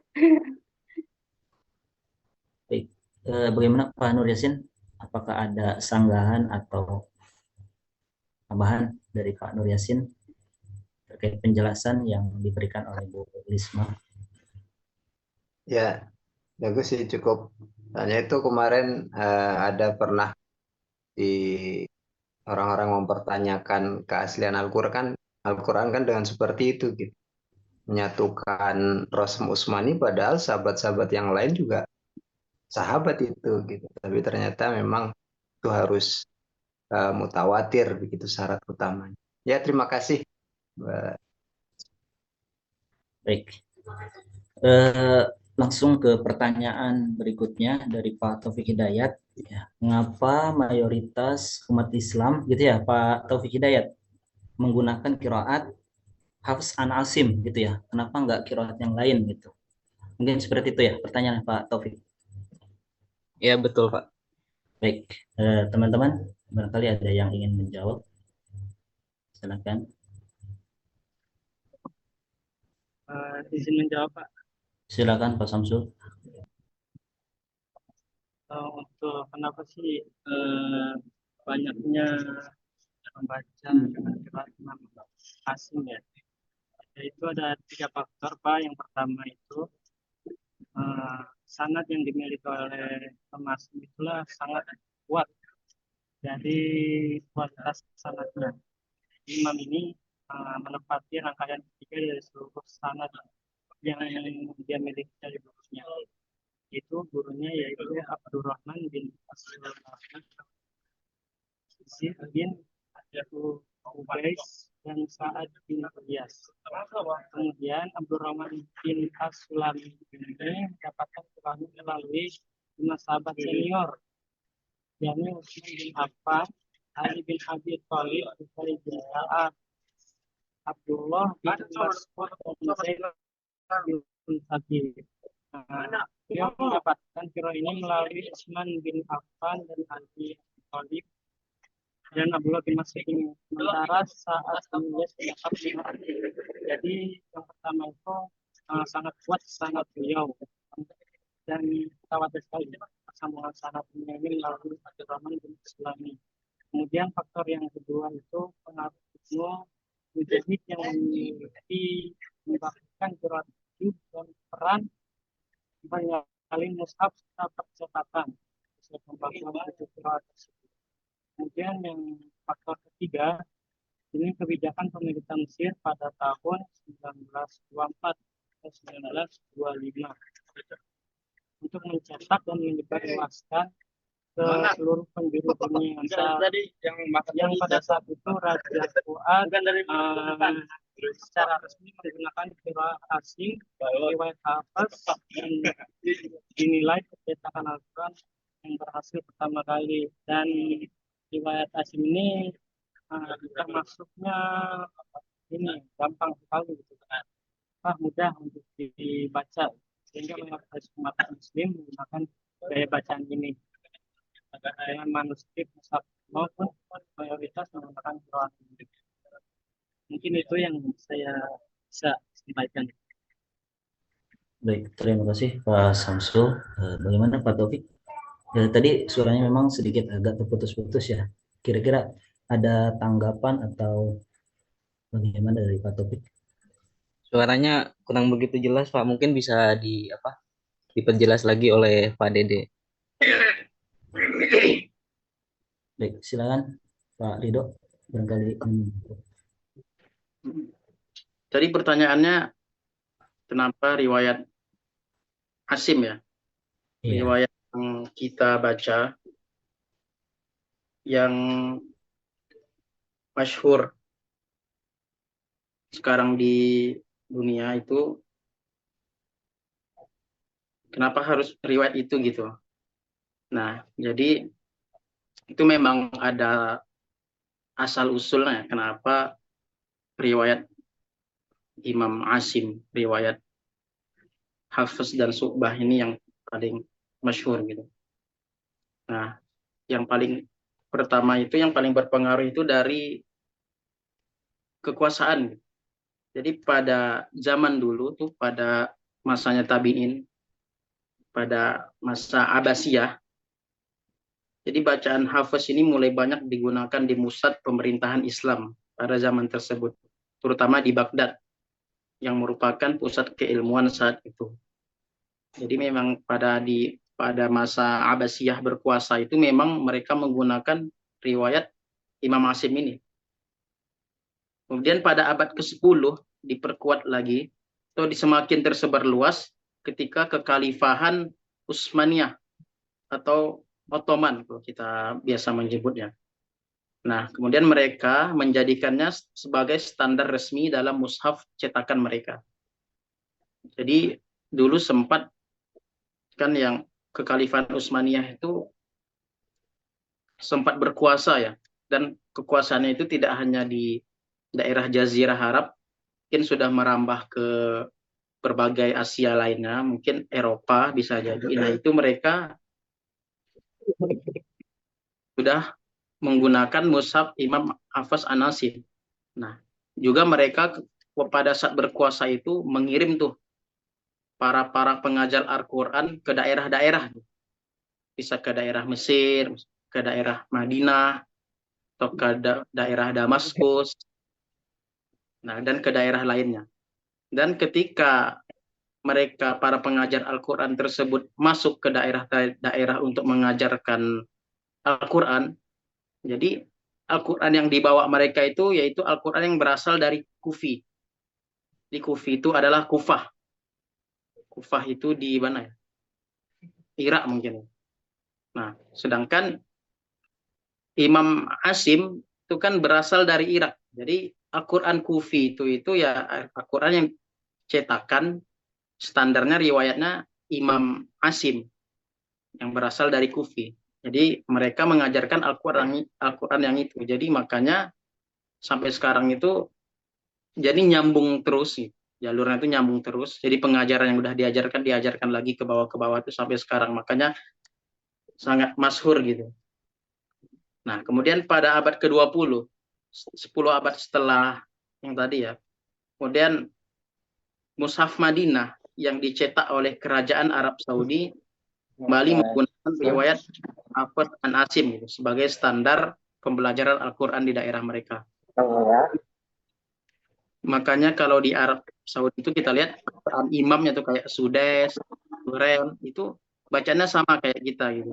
Baik. Bagaimana Pak Nur Yasin? Apakah ada sanggahan atau tambahan dari Pak Nur Yasin terkait penjelasan yang diberikan oleh Bu Lisma? Ya, bagus sih cukup. Hanya itu kemarin ada pernah di orang-orang mempertanyakan keaslian Al-Quran kan dengan seperti itu gitu. Menyatukan Rasul Utsmani padahal sahabat-sahabat yang lain juga sahabat itu gitu. Tapi ternyata memang itu harus mutawatir begitu syarat utamanya. Ya, terima kasih. Baik. Langsung ke pertanyaan berikutnya dari Pak Taufik Hidayat. Ya, mengapa mayoritas umat Islam gitu ya Pak Taufik Hidayat menggunakan kiroat Hafs an Asim gitu ya? Kenapa nggak kiroat yang lain gitu? Mungkin seperti itu ya pertanyaan Pak Taufik. Ya betul Pak. Baik, teman-teman, barangkali ada yang ingin menjawab. Silakan. Izin menjawab Pak. Silakan Pak Samsul. Untuk kenapa sih banyaknya membaca dengan kiroat Imam Asim ya? Yaitu ada 3 faktor Pak. Yang pertama itu sanad yang dimiliki oleh Imam Asim itulah sangat kuat. Jadi kualitas sanadnya. Imam ini menempati rangkaian ketiga dari seluruh sanad yang dia miliki dari bukunya. Itu gurunya yaitu Abdurrahman bin Zid bin Abu Ubais dan Sa'ad bin Iyas. Kemudian Abdurrahman bin As-Sulami ini mendapatkan Quran melalui 5 sahabat senior, yakni Utsman bin Affan, Ali bin Abi Thalib, Ubay bin Ka'ab, Abdullah bin Mas'ud, dan Zaid bin Thabit. Dia mendapatkan kiro ini melalui Utsman bin Affan dan Ali bin Thalib dan Abdullah bin Mas'ud ini. Sementara saat menulis pendapat jadi yang pertama itu sangat kuat sangat beliau dan khawatir sekali sambungan sanadnya ini melalui Abdurrahman bin Sulami. Kemudian faktor yang kedua itu pengaruh Ibnu Mujahid yang memiliki membahkan surat dan peran menyalin mushaf serta percetakan sesuai pembahasan itu surat tersebut. Kemudian yang faktor ketiga ini kebijakan pemerintah Mesir pada tahun 1924 atau 1925 untuk mencetak dan menyebarluaskan ke seluruh penjuru dunia. Yang pada saat itu Raja Fuad secara resmi menggunakan qiraat asing riwayat Hafs dan dinilai percetakan Al-Quran yang berhasil pertama kali, dan riwayat asing ini termasuknya ini gampang sekali gitu kan, mudah untuk dibaca sehingga mayoritas umat muslim menggunakan gaya bacaan ini dengan manuskrip mushaf maupun mayoritas menggunakan Quran. Mungkin itu yang saya bisa sampaikan. Baik, terima kasih Pak Samsul. Bagaimana Pak Taufik? Tadi suaranya memang sedikit agak terputus-putus ya. Kira-kira ada tanggapan atau bagaimana dari Pak Taufik? Suaranya kurang begitu jelas Pak. Mungkin bisa diperjelas lagi oleh Pak Dede. Baik, silakan Pak Ridho. Barangkali. Tadi pertanyaannya kenapa riwayat Asim ya? Iya. Riwayat yang kita baca yang masyhur sekarang di dunia itu, kenapa harus riwayat itu gitu? Nah, jadi itu memang ada asal usulnya kenapa riwayat Imam Asim, riwayat Hafs dan Syu'bah ini yang paling masyhur gitu. Nah, yang paling pertama itu yang paling berpengaruh itu dari kekuasaan. Jadi pada zaman dulu tuh, pada masanya tabi'in, pada masa Abbasiyah, jadi bacaan Hafiz ini mulai banyak digunakan di pusat pemerintahan Islam pada zaman tersebut, terutama di Baghdad, yang merupakan pusat keilmuan saat itu. Jadi memang pada masa Abbasiyah berkuasa itu memang mereka menggunakan riwayat Imam Asim ini. Kemudian pada abad ke-10 diperkuat lagi, atau semakin tersebar luas ketika kekhalifahan Utsmaniyah atau Ottoman kalau kita biasa menyebutnya. Nah, kemudian mereka menjadikannya sebagai standar resmi dalam mushaf cetakan mereka. Jadi dulu sempat kan yang kekhalifahan Utsmaniyah itu sempat berkuasa ya, dan kekuasaannya itu tidak hanya di daerah Jazirah Arab, mungkin sudah merambah ke berbagai Asia lainnya, mungkin Eropa bisa jadi. Nah, itu mereka sudah menggunakan mushaf Imam Hafiz An-Asim. Nah, juga mereka pada saat berkuasa itu mengirim tuh para pengajar Al-Quran ke daerah-daerah. Bisa ke daerah Mesir, ke daerah Madinah, atau ke daerah Damaskus, nah, dan ke daerah lainnya. Dan ketika mereka, para pengajar Al-Quran tersebut, masuk ke daerah-daerah untuk mengajarkan Al-Quran, jadi Al-Quran yang dibawa mereka itu yaitu Al-Quran yang berasal dari Kufi. Di Kufi itu adalah Kufah. Kufah itu di mana ya? Irak mungkin. Nah, sedangkan Imam Asim itu kan berasal dari Irak. Jadi Al-Quran Kufi itu ya Al-Quran yang cetakan standarnya riwayatnya Imam Asim yang berasal dari Kufi. Jadi mereka mengajarkan Al-Quran yang itu. Jadi makanya sampai sekarang itu jadi nyambung terus sih. Jalurnya itu nyambung terus. Jadi pengajaran yang udah diajarkan lagi ke bawah itu sampai sekarang. Makanya sangat masyhur gitu. Nah, kemudian pada abad ke-20, 10 abad setelah yang tadi ya, kemudian Mushaf Madinah yang dicetak oleh kerajaan Arab Saudi kembali menggunakan riwayat Hafiz An-Asim gitu, sebagai standar pembelajaran Al-Quran di daerah mereka. Makanya kalau di Arab Saudi itu kita lihat imamnya tuh kayak Sudes, Duren, itu bacanya sama kayak kita gitu.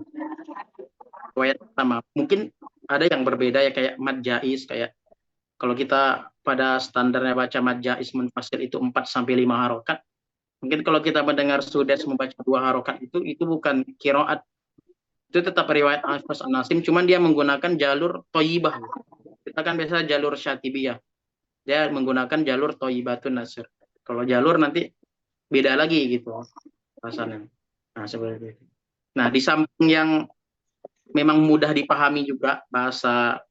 Riwayat sama. Mungkin ada yang berbeda ya, kayak mad jaiz, kayak kalau kita pada standarnya baca mad jaiz munfasil itu 4 sampai 5 harokat. Mungkin kalau kita mendengar Sudes membaca 2 harokat itu bukan qiraat. Itu tetap riwayat Hafiz An-Asim, cuman dia menggunakan jalur Thayyibah. Kita kan biasa jalur Syatibiyah. Dia menggunakan jalur Thayyibatun Nasr. Kalau jalur nanti beda lagi gitu rasanya. Nah, seperti itu. Nah, di samping yang memang mudah dipahami juga bahasa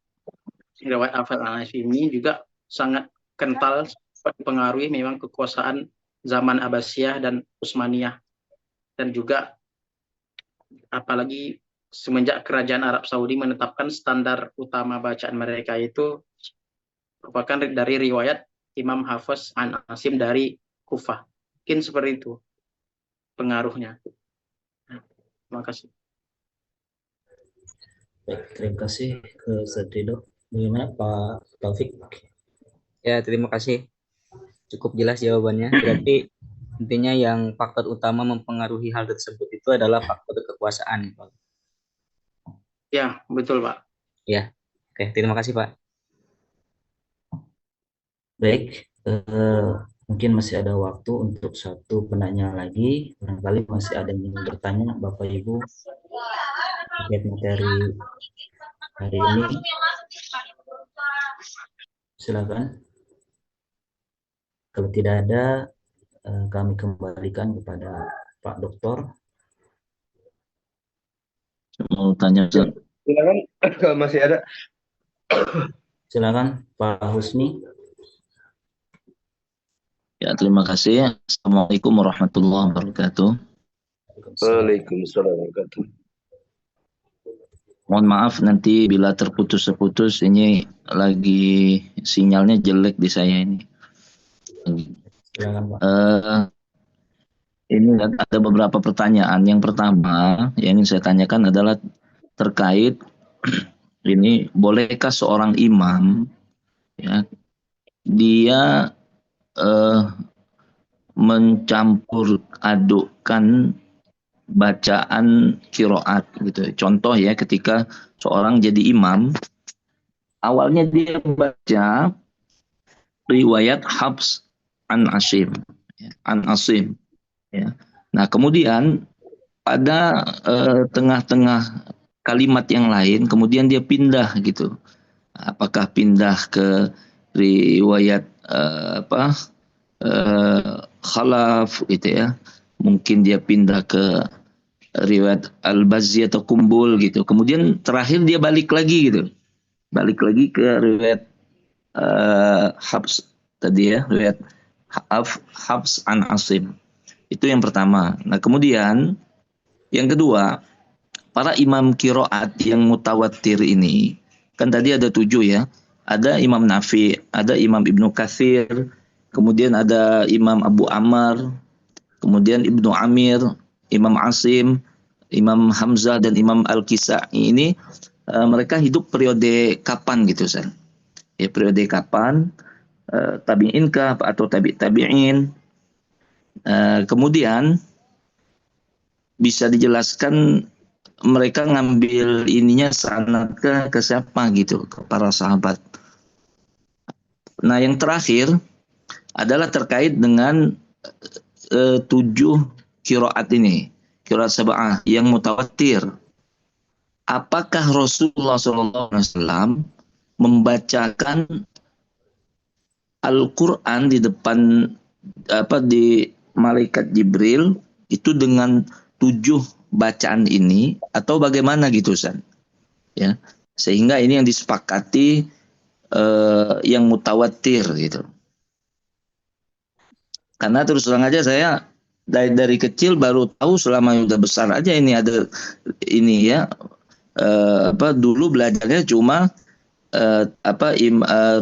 riwayat Hafiz An-Asim ini juga sangat kental, dipengaruhi memang kekuasaan zaman Abbasiyah dan Utsmaniyah, dan juga apalagi semenjak kerajaan Arab Saudi menetapkan standar utama bacaan mereka itu merupakan dari riwayat Imam Hafiz An-Asim dari Kufah. Mungkin seperti itu pengaruhnya. Terima kasih. Baik, terima kasih ke Ustaz Ridho. Bagaimana Pak Taufik? Ya, terima kasih. Cukup jelas jawabannya. Berarti intinya yang faktor utama mempengaruhi hal tersebut itu adalah faktor kekuasaan. Ya, betul Pak. Ya, oke, terima kasih Pak. Baik, mungkin masih ada waktu untuk satu penanya lagi. Barangkali masih ada yang ingin bertanya, Bapak Ibu, terkait materi hari ini. Silakan. Kalau tidak ada, kami kembalikan kepada Pak Doktor. Mau tanya, Ustaz. Silakan kalau masih ada. Silakan Pak Husni. Ya, terima kasih. Assalamualaikum warahmatullahi wabarakatuh. Waalaikumsalam warahmatullahi wabarakatuh. Mohon maaf nanti bila terputus-putus, ini lagi sinyalnya jelek di saya ini. Silakan Pak. Ini ada beberapa pertanyaan. Yang pertama yang ingin saya tanyakan adalah terkait ini, bolehkah seorang imam ya dia mencampur adukkan bacaan kiroat gitu. Contoh ya, ketika seorang jadi imam, awalnya dia baca riwayat Hafs an Asim, ya. Nah, kemudian pada tengah-tengah kalimat yang lain, kemudian dia pindah gitu. Apakah pindah ke riwayat Khalaf gitu ya? Mungkin dia pindah ke riwayat Al-Bazzi atau Kumbul gitu. Kemudian terakhir dia balik lagi gitu. Balik lagi ke riwayat Hafs tadi ya, riwayat Hafs an Asim. Itu yang pertama. Nah, kemudian yang kedua, para imam kiroat yang mutawatir ini, kan tadi ada 7 ya. Ada Imam Nafi, ada Imam Ibnu Katsir, kemudian ada Imam Abu Ammar, kemudian Ibnu Amir, Imam Asim, Imam Hamzah, dan Imam Al-Kisa'i. Ini mereka hidup periode kapan gitu, Ustaz? Ya, periode kapan? Tabi'in kah atau tabi'in? Kemudian bisa dijelaskan mereka ngambil ininya sanad ke siapa gitu, ke para sahabat. Nah, yang terakhir adalah terkait dengan 7 kiroat ini, kiroat sab'ah yang mutawatir. Apakah Rasulullah SAW membacakan Al-Quran di depan di malaikat Jibril itu dengan 7 bacaan ini, atau bagaimana gitu, Ustaz? Ya, sehingga ini yang disepakati yang mutawatir gitu. Karena terus terang aja saya dari kecil baru tahu, selama udah besar aja ini ada ini ya, dulu belajarnya cuma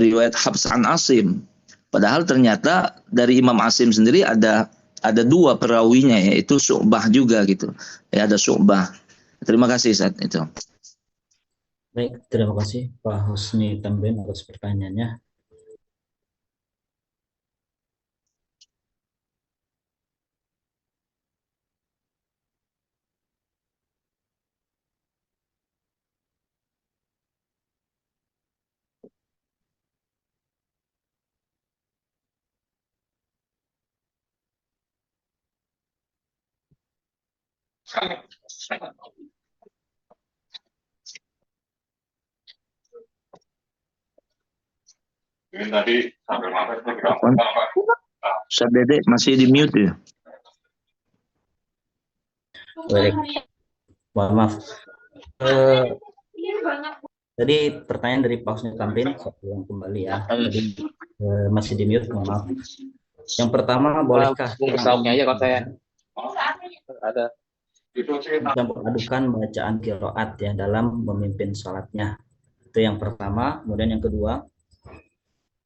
riwayat Hafs an Asim. Padahal ternyata dari Imam Asim sendiri ada 2 perawinya, yaitu Syu'bah juga gitu. Ya, ada Syu'bah. Terima kasih Ustaz itu. Baik, terima kasih Pak Husni Tamrin atas pertanyaannya. Ustaz Dedek masih di mute ya? Baik, mohon maaf. Tadi pertanyaan dari Pak Husni Tamrin, saya ulang kembali ya. Jadi masih di mute, mohon maaf. Yang pertama, bolehkah aja kalau saya ada mencampur adukan bacaan kiroat ya dalam memimpin sholatnya? Itu yang pertama. Kemudian yang kedua,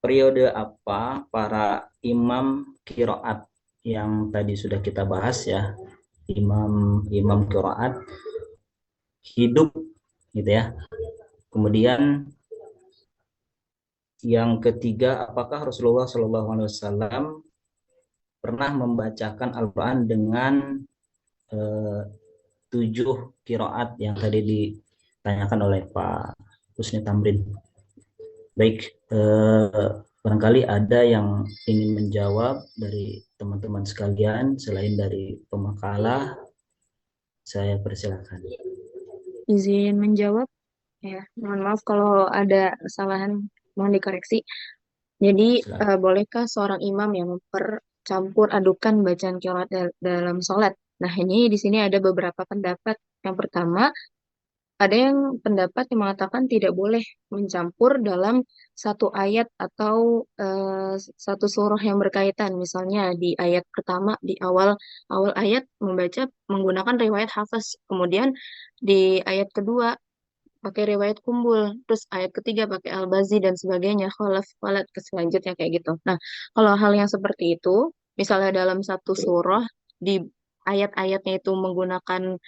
periode apa para imam kiroat yang tadi sudah kita bahas ya, imam kiroat hidup gitu ya. Kemudian yang ketiga, apakah Rasulullah SAW pernah membacakan Al-Quran dengan 7 kiroat yang tadi ditanyakan oleh Pak Husni Tamrin? Baik, barangkali ada yang ingin menjawab dari teman-teman sekalian selain dari pemakalah. Saya persilakan. Izin menjawab ya, mohon maaf kalau ada kesalahan, mohon dikoreksi. Jadi bolehkah seorang imam yang mempercampur adukan bacaan qiraat dalam sholat? Nah, ini di sini ada beberapa pendapat. Yang pertama, ada yang pendapat yang mengatakan tidak boleh mencampur dalam satu ayat atau satu surah yang berkaitan. Misalnya di ayat pertama, di awal ayat membaca menggunakan riwayat Hafs. Kemudian di ayat kedua pakai riwayat kumbul, terus ayat ketiga pakai al-bazi dan sebagainya, kholaf, kholat ke selanjutnya kayak gitu. Nah, kalau hal yang seperti itu, misalnya dalam satu surah di ayat-ayatnya itu menggunakan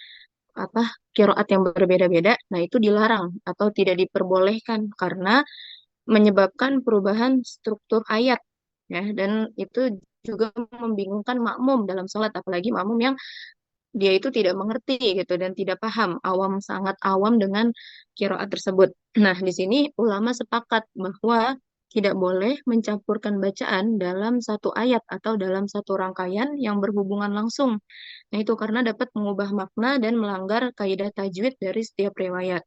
apa kiroat yang berbeda-beda, nah itu dilarang atau tidak diperbolehkan karena menyebabkan perubahan struktur ayat ya, dan itu juga membingungkan makmum dalam sholat, apalagi makmum yang dia itu tidak mengerti gitu dan tidak paham, awam, sangat awam dengan kiroat tersebut. Nah, di sini ulama sepakat bahwa tidak boleh mencampurkan bacaan dalam satu ayat atau dalam satu rangkaian yang berhubungan langsung. Nah, itu karena dapat mengubah makna dan melanggar kaidah tajwid dari setiap riwayat.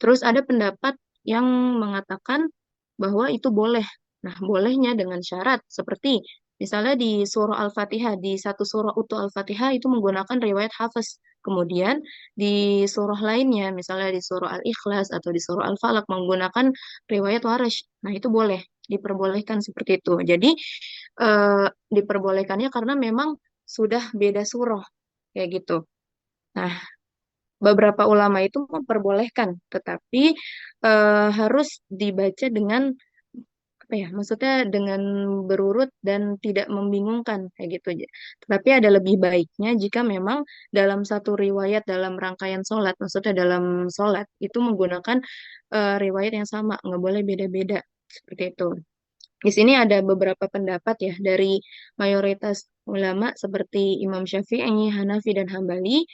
Terus ada pendapat yang mengatakan bahwa itu boleh. Nah, bolehnya dengan syarat seperti misalnya di surah Al-Fatihah, di satu surah utuh Al-Fatihah itu menggunakan riwayat Hafiz. Kemudian di surah lainnya, misalnya di surah Al-Ikhlas atau di surah Al-Falaq menggunakan riwayat Warash. Nah, itu boleh, diperbolehkan seperti itu. Jadi, diperbolehkannya karena memang sudah beda surah, kayak gitu. Nah, beberapa ulama itu memperbolehkan, tetapi harus dibaca dengan apa ya, maksudnya dengan berurut dan tidak membingungkan kayak gitu aja. Tetapi ada lebih baiknya jika memang dalam satu riwayat dalam rangkaian sholat, maksudnya dalam sholat itu menggunakan riwayat yang sama, nggak boleh beda-beda seperti itu. Di sini ada beberapa pendapat ya dari mayoritas ulama seperti Imam Syafi'i, Hanafi dan Hambali.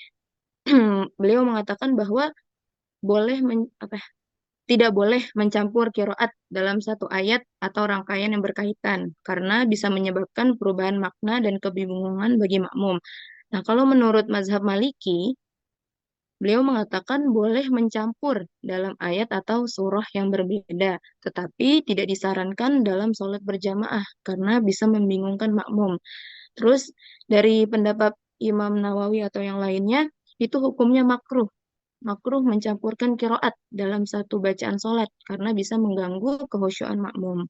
Beliau mengatakan bahwa boleh tidak boleh mencampur kiroat dalam satu ayat atau rangkaian yang berkaitan, karena bisa menyebabkan perubahan makna dan kebingungan bagi makmum. Nah, kalau menurut mazhab Maliki, beliau mengatakan boleh mencampur dalam ayat atau surah yang berbeda, tetapi tidak disarankan dalam sholat berjamaah, karena bisa membingungkan makmum. Terus, dari pendapat Imam Nawawi atau yang lainnya, itu hukumnya makruh. Makruh mencampurkan kiroat dalam satu bacaan sholat karena bisa mengganggu kehusyuan makmum.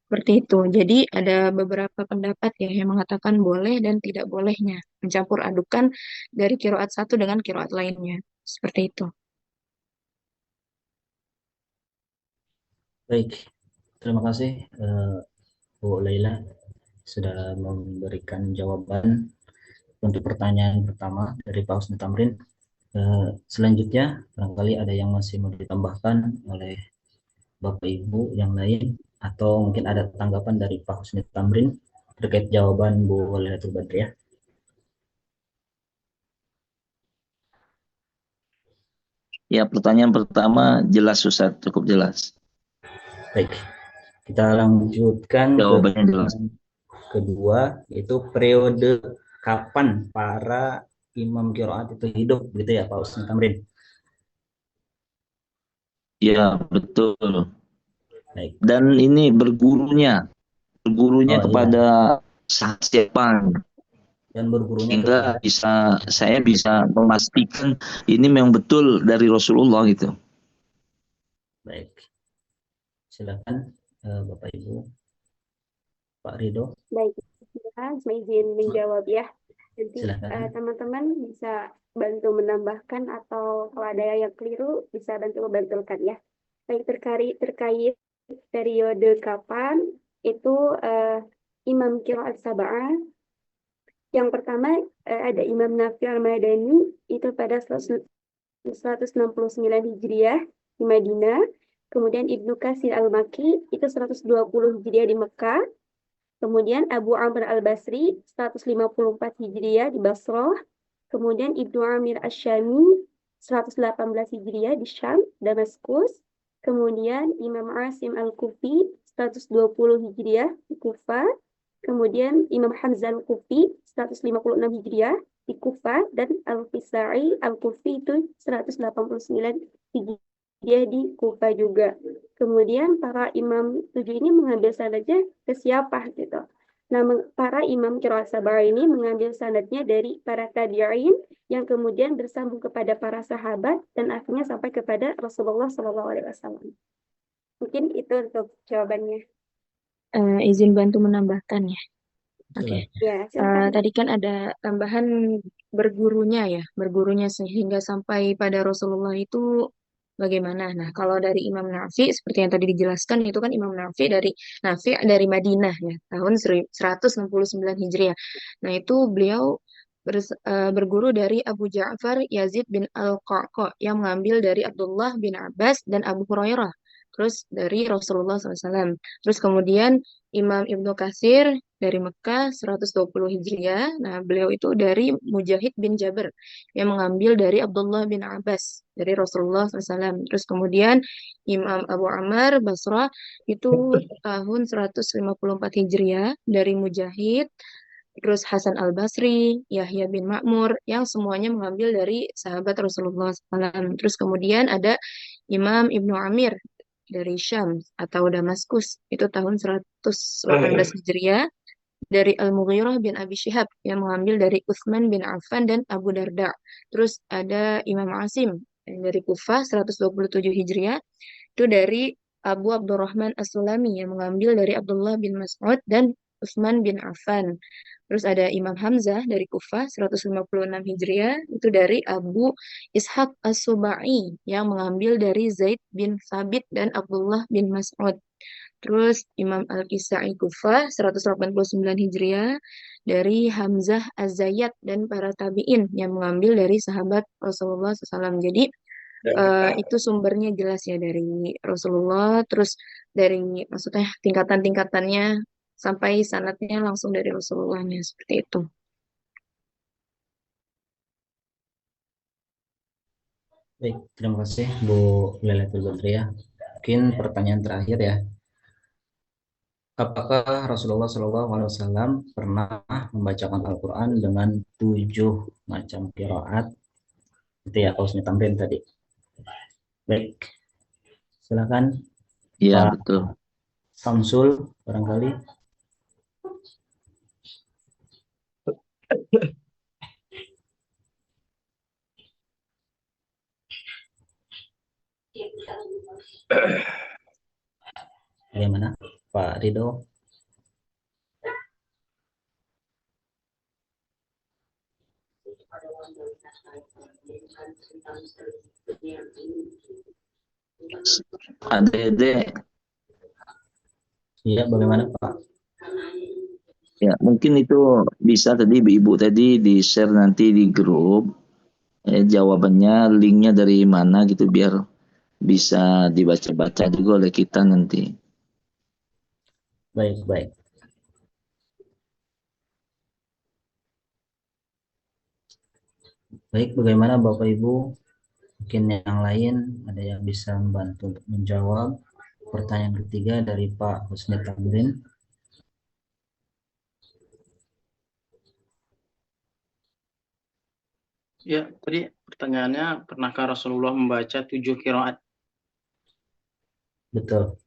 Seperti itu. Jadi ada beberapa pendapat ya yang mengatakan boleh dan tidak bolehnya mencampur adukan dari kiroat satu dengan kiroat lainnya. Seperti itu. Baik, terima kasih Bu Laila sudah memberikan jawaban untuk pertanyaan pertama dari Pak Husni Tamrin. Selanjutnya, barangkali ada yang masih mau ditambahkan oleh Bapak Ibu yang lain, atau mungkin ada tanggapan dari Pak Husni Tamrin terkait jawaban Bu Lailatul Badriah. Ya, pertanyaan pertama jelas Ustaz, cukup jelas. Baik, kita lanjutkan ke Jawabannya jelas. kedua, yaitu periode kapan para imam qiraat itu hidup, gitu ya Pak Husni Tamrin? Ya, betul. Baik. Dan ini bergurunya kepada siapa, dan bergurunya sehingga kepada saya bisa memastikan ini memang betul dari Rasulullah gitu. Baik, silakan Bapak Ibu. Pak Ridho. Baik, saya izin menjawab ya. Nanti Silakan. teman-teman bisa bantu menambahkan atau kalau ada yang keliru bisa bantu membantulkan ya. Baik, terkait periode kapan itu Imam Qiraat Sab'ah. Yang pertama ada Imam Nafi' al-Madani itu pada 169 Hijriah di Madinah. Kemudian Ibnu Katsir al-Makki itu 120 Hijriah di Mekah. Kemudian Abu Amr al-Basri 154 Hijriah di Basrah. Kemudian Ibnu Amir asy-Syami 118 Hijriah di Syam, Damaskus. Kemudian Imam Asim al-Kufi 120 Hijriah di Kufah. Kemudian Imam Hamzah al-Kufi 156 Hijriah di Kufah, dan Al-Qisai al-Kufi itu 189 Hijriah di Kufah juga. Kemudian para imam 7 ini mengambil sanadnya ke siapa gitu. Nah, para imam qiraat sab'ah ini mengambil sanadnya dari para tabi'in yang kemudian bersambung kepada para sahabat dan akhirnya sampai kepada Rasulullah SAW. Mungkin itu untuk jawabannya. Izin bantu menambahkan ya. Oke. Ya, tadi kan ada tambahan bergurunya sehingga sampai pada Rasulullah itu bagaimana. Nah, kalau dari Imam Nafi seperti yang tadi dijelaskan itu kan Imam Nafi dari Madinah ya, tahun 169 Hijriah. Nah, itu beliau berguru dari Abu Ja'far Yazid bin Al-Qa'qa yang mengambil dari Abdullah bin Abbas dan Abu Hurairah. Terus dari Rasulullah SAW. Terus kemudian Imam Ibnu Katsir dari Mekah 120 Hijriah. Nah, beliau itu dari Mujahid bin Jabir yang mengambil dari Abdullah bin Abbas dari Rasulullah SAW. Terus kemudian Imam Abu Amr Basrah itu tahun 154 Hijriah dari Mujahid. Terus Hasan Al-Basri, Yahya bin Ma'mur, yang semuanya mengambil dari sahabat Rasulullah SAW. Terus kemudian ada Imam Ibnu Amir dari Syam atau Damaskus, itu tahun 118 Hijriah, dari Al-Mughirah bin Abi Syihab, yang mengambil dari Utsman bin Affan dan Abu Darda. Terus ada Imam Asim yang dari Kufah 127 Hijriah, itu dari Abu Abdurrahman As-Sulami yang mengambil dari Abdullah bin Mas'ud dan Utsman bin Affan. Terus ada Imam Hamzah dari Kufah 156 Hijriah, itu dari Abu Ishaq As-Subai yang mengambil dari Zaid bin Thabit dan Abdullah bin Mas'ud. Terus Imam Al-Kisai Kufah 189 Hijriah dari Hamzah Az-Zayyat dan para tabi'in yang mengambil dari sahabat Rasulullah SAW. Jadi itu sumbernya jelas ya dari Rasulullah, terus dari maksudnya tingkatan-tingkatannya sampai sanadnya langsung dari Rasulullahnya seperti itu. Baik, terima kasih Bu Lailatul Badriyah. Mungkin pertanyaan terakhir ya. Apakah Rasulullah SAW pernah membacakan Al-Quran dengan 7 macam qiraat? Itu ya Husni Tamrin tadi. Baik, silakan Iya, Pak betul. Samsul barangkali. Bagaimana Pak Ridho? Adede, Iya, bagaimana Pak? ya mungkin itu bisa tadi Ibu tadi di-share nanti di grup jawabannya, linknya dari mana gitu biar bisa dibaca-baca juga oleh kita nanti. Baik, baik. Baik, bagaimana Bapak Ibu? Mungkin yang lain ada yang bisa membantu untuk menjawab pertanyaan ketiga dari Pak Husni Tamrin. Ya, tadi pertanyaannya, pernahkah Rasulullah membaca 7 qiraat? Betul.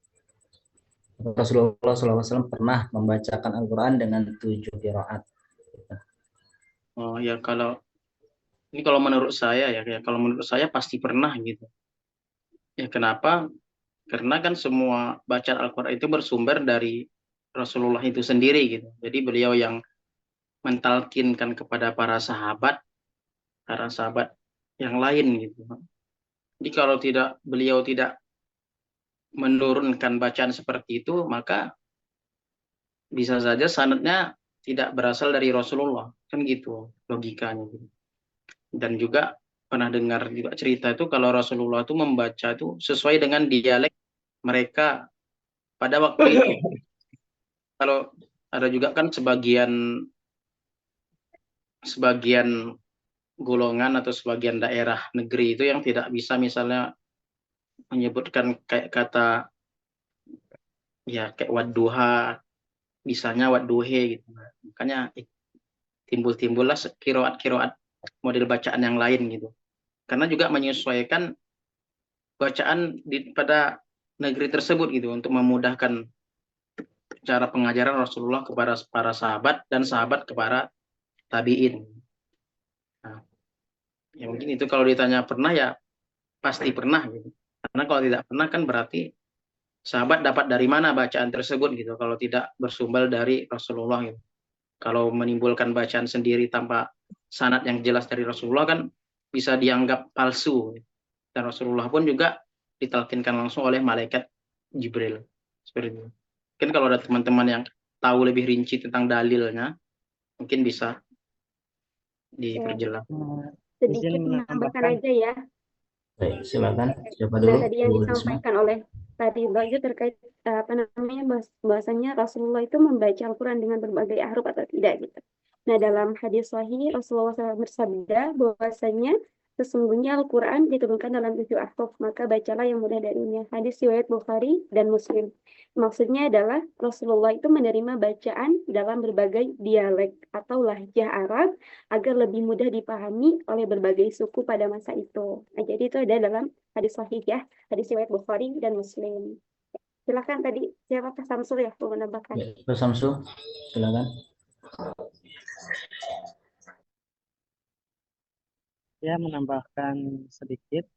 Rasulullah SAW pernah membacakan Al-Quran dengan 7 qiraat. Oh ya, kalau menurut saya ya, kalau menurut saya pasti pernah gitu. Ya kenapa? Karena kan semua bacaan Al-Quran itu bersumber dari Rasulullah itu sendiri gitu. Jadi beliau yang mentalkinkan kepada para sahabat yang lain gitu. Jadi kalau beliau tidak menurunkan bacaan seperti itu, maka bisa saja sanadnya tidak berasal dari Rasulullah, kan gitu logikanya gitu. Dan juga pernah dengar juga cerita itu kalau Rasulullah itu membaca itu sesuai dengan dialek mereka pada waktu itu. Kalau ada juga kan sebagian golongan atau sebagian daerah negeri itu yang tidak bisa misalnya menyebutkan kayak kata ya kayak wadduha, bisanya wadduhe gitu. Makanya timbullah kiroat model bacaan yang lain gitu. Karena juga menyesuaikan bacaan pada negeri tersebut gitu untuk memudahkan cara pengajaran Rasulullah kepada para sahabat dan sahabat kepada tabiin. Nah, ya mungkin itu kalau ditanya pernah ya pasti pernah gitu. Karena kalau tidak pernah kan berarti sahabat dapat dari mana bacaan tersebut gitu kalau tidak bersumber dari Rasulullah gitu. Kalau menimbulkan bacaan sendiri tanpa sanad yang jelas dari Rasulullah kan bisa dianggap palsu. Dan Rasulullah pun juga ditalkinkan langsung oleh malaikat Jibril. Seperti itu. Mungkin kalau ada teman-teman yang tahu lebih rinci tentang dalilnya, mungkin bisa diperjelas. Sedikit Izin menambahkan menambahkan. aja ya. Baik, silakan. Siapa Nah, dulu? tadi yang Bu Risma. disampaikan oleh tadi itu terkait bahwasanya Rasulullah itu membaca Al-Quran dengan berbagai ahruf atau tidak gitu. Nah, dalam hadis sahih Rasulullah SAW bersabda bahwasanya sesungguhnya Al-Quran diturunkan dalam 7 ahruf, maka bacalah yang mudah darinya. Hadis riwayat Bukhari dan Muslim. Maksudnya adalah Rasulullah itu menerima bacaan dalam berbagai dialek atau lahjah Arab agar lebih mudah dipahami oleh berbagai suku pada masa itu. Nah, jadi itu ada dalam hadis sahih ya, hadis riwayat Bukhari dan Muslim. Silakan tadi siapa Pak Samsul ya mau menambahkan. Baik, Pak Samsul, silakan. Saya menambahkan sedikit.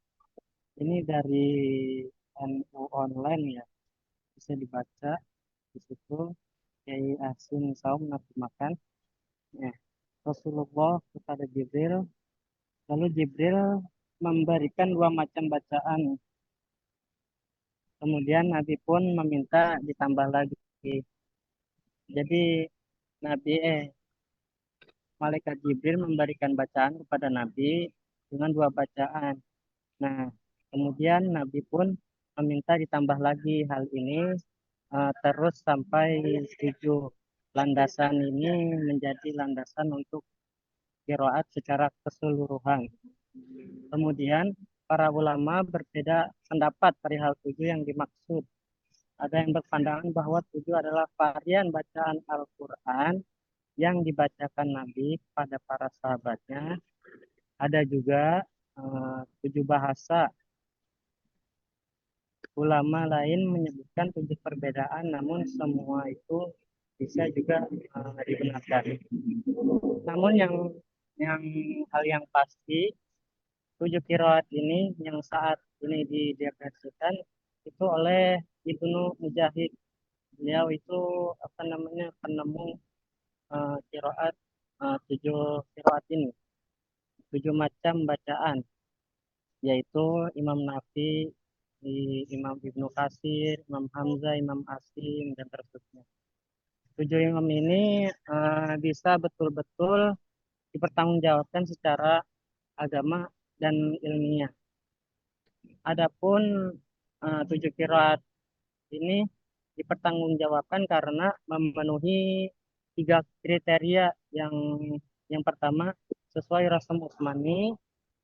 Ini dari NU online ya, bisa dibaca di situ. Kiai Asin Saum menerjemahkan. Ya, Rasulullah kepada Jibril, lalu Jibril memberikan 2 macam bacaan. Kemudian Nabi pun meminta ditambah lagi. Jadi Malaikat Jibril memberikan bacaan kepada Nabi dengan 2 bacaan. Nah, kemudian Nabi pun meminta ditambah lagi. Hal ini terus sampai 7 landasan ini menjadi landasan untuk qiraat secara keseluruhan. Kemudian para ulama berbeda pendapat perihal 7 yang dimaksud. Ada yang berpandangan bahwa 7 adalah varian bacaan Al-Quran yang dibacakan Nabi kepada para sahabatnya. Ada juga 7 bahasa. Ulama lain menyebutkan 7 perbedaan, namun semua itu bisa juga dibenarkan. Namun yang hal yang pasti 7 qiraat ini yang saat ini didefinisikan itu oleh Ibnu Mujahid. Beliau itu penemu qiraat 7 qiraat ini, 7 macam bacaan, yaitu Imam Nafi, Imam Ibnu Katsir, Imam Hamzah, Imam Asim, dan seterusnya. 7 imam ini bisa betul-betul dipertanggungjawabkan secara agama dan ilmiah. Adapun 7 qiraat ini dipertanggungjawabkan karena memenuhi 3 kriteria. Yang pertama sesuai Rasm Utsmani,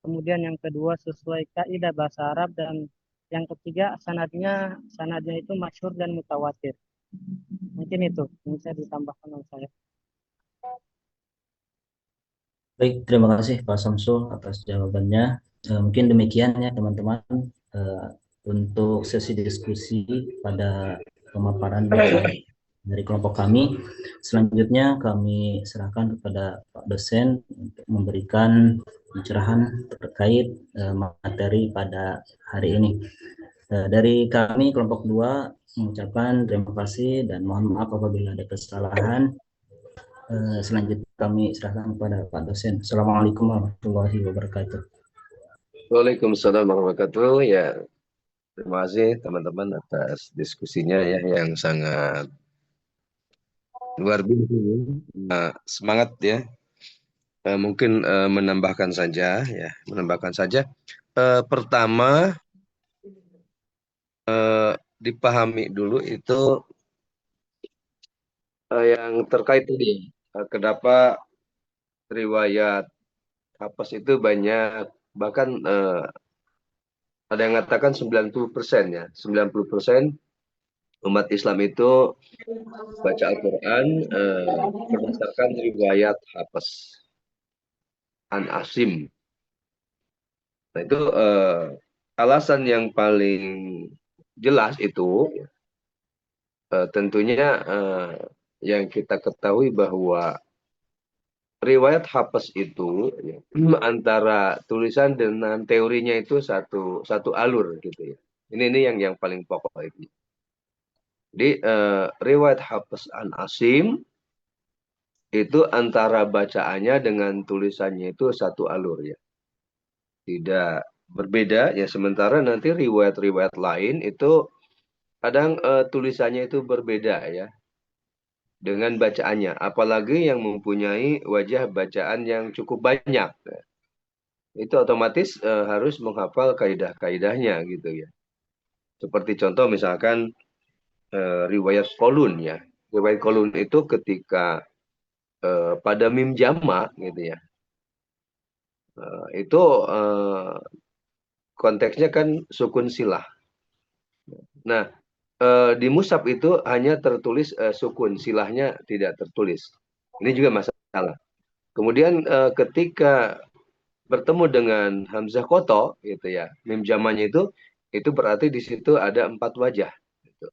kemudian yang kedua sesuai kaidah bahasa Arab, dan yang ketiga sanadnya itu masyhur dan mutawatir. Mungkin itu yang bisa ditambahkan oleh saya. Baik, terima kasih Pak Samsul atas jawabannya. Mungkin demikian ya teman-teman untuk sesi diskusi pada pemaparan dari kelompok kami. Selanjutnya kami serahkan kepada Pak dosen untuk memberikan pencerahan terkait materi pada hari ini. Dari kami kelompok 2 mengucapkan terima kasih dan mohon maaf apabila ada kesalahan. Selanjutnya kami serahkan kepada Pak dosen. Assalamualaikum warahmatullahi wabarakatuh. Waalaikumsalam warahmatullahi wabarakatuh. Ya, terima kasih teman-teman atas diskusinya ya yang sangat luar biasa. Semangat ya. Mungkin menambahkan saja. Pertama dipahami dulu itu yang terkait tadi. Kenapa riwayat Hafs itu banyak, bahkan ada yang mengatakan 90% ya, 90% umat Islam itu baca Al-Quran berdasarkan riwayat Hafs an Asim. Nah itu alasan yang paling jelas itu tentunya yang kita ketahui bahwa riwayat Hafs itu ya, antara tulisan dengan teorinya itu satu alur gitu ya. Ini yang paling pokok itu. Di riwayat Hafs an Asim itu antara bacaannya dengan tulisannya itu satu alur ya. Tidak berbeda ya, sementara nanti riwayat-riwayat lain itu kadang tulisannya itu berbeda ya dengan bacaannya, apalagi yang mempunyai wajah bacaan yang cukup banyak. Itu otomatis harus menghafal kaidah-kaidahnya gitu ya. Seperti contoh misalkan riwayat Qolun ya. Riwayat Qolun itu ketika pada mim jamak gitu ya. Itu konteksnya kan sukun silah. Nah, di mushaf itu hanya tertulis sukun, silahnya tidak tertulis. Ini juga masalah. Kemudian ketika bertemu dengan hamzah koto gitu ya, mim jamannya itu berarti di situ ada 4 wajah. Gitu.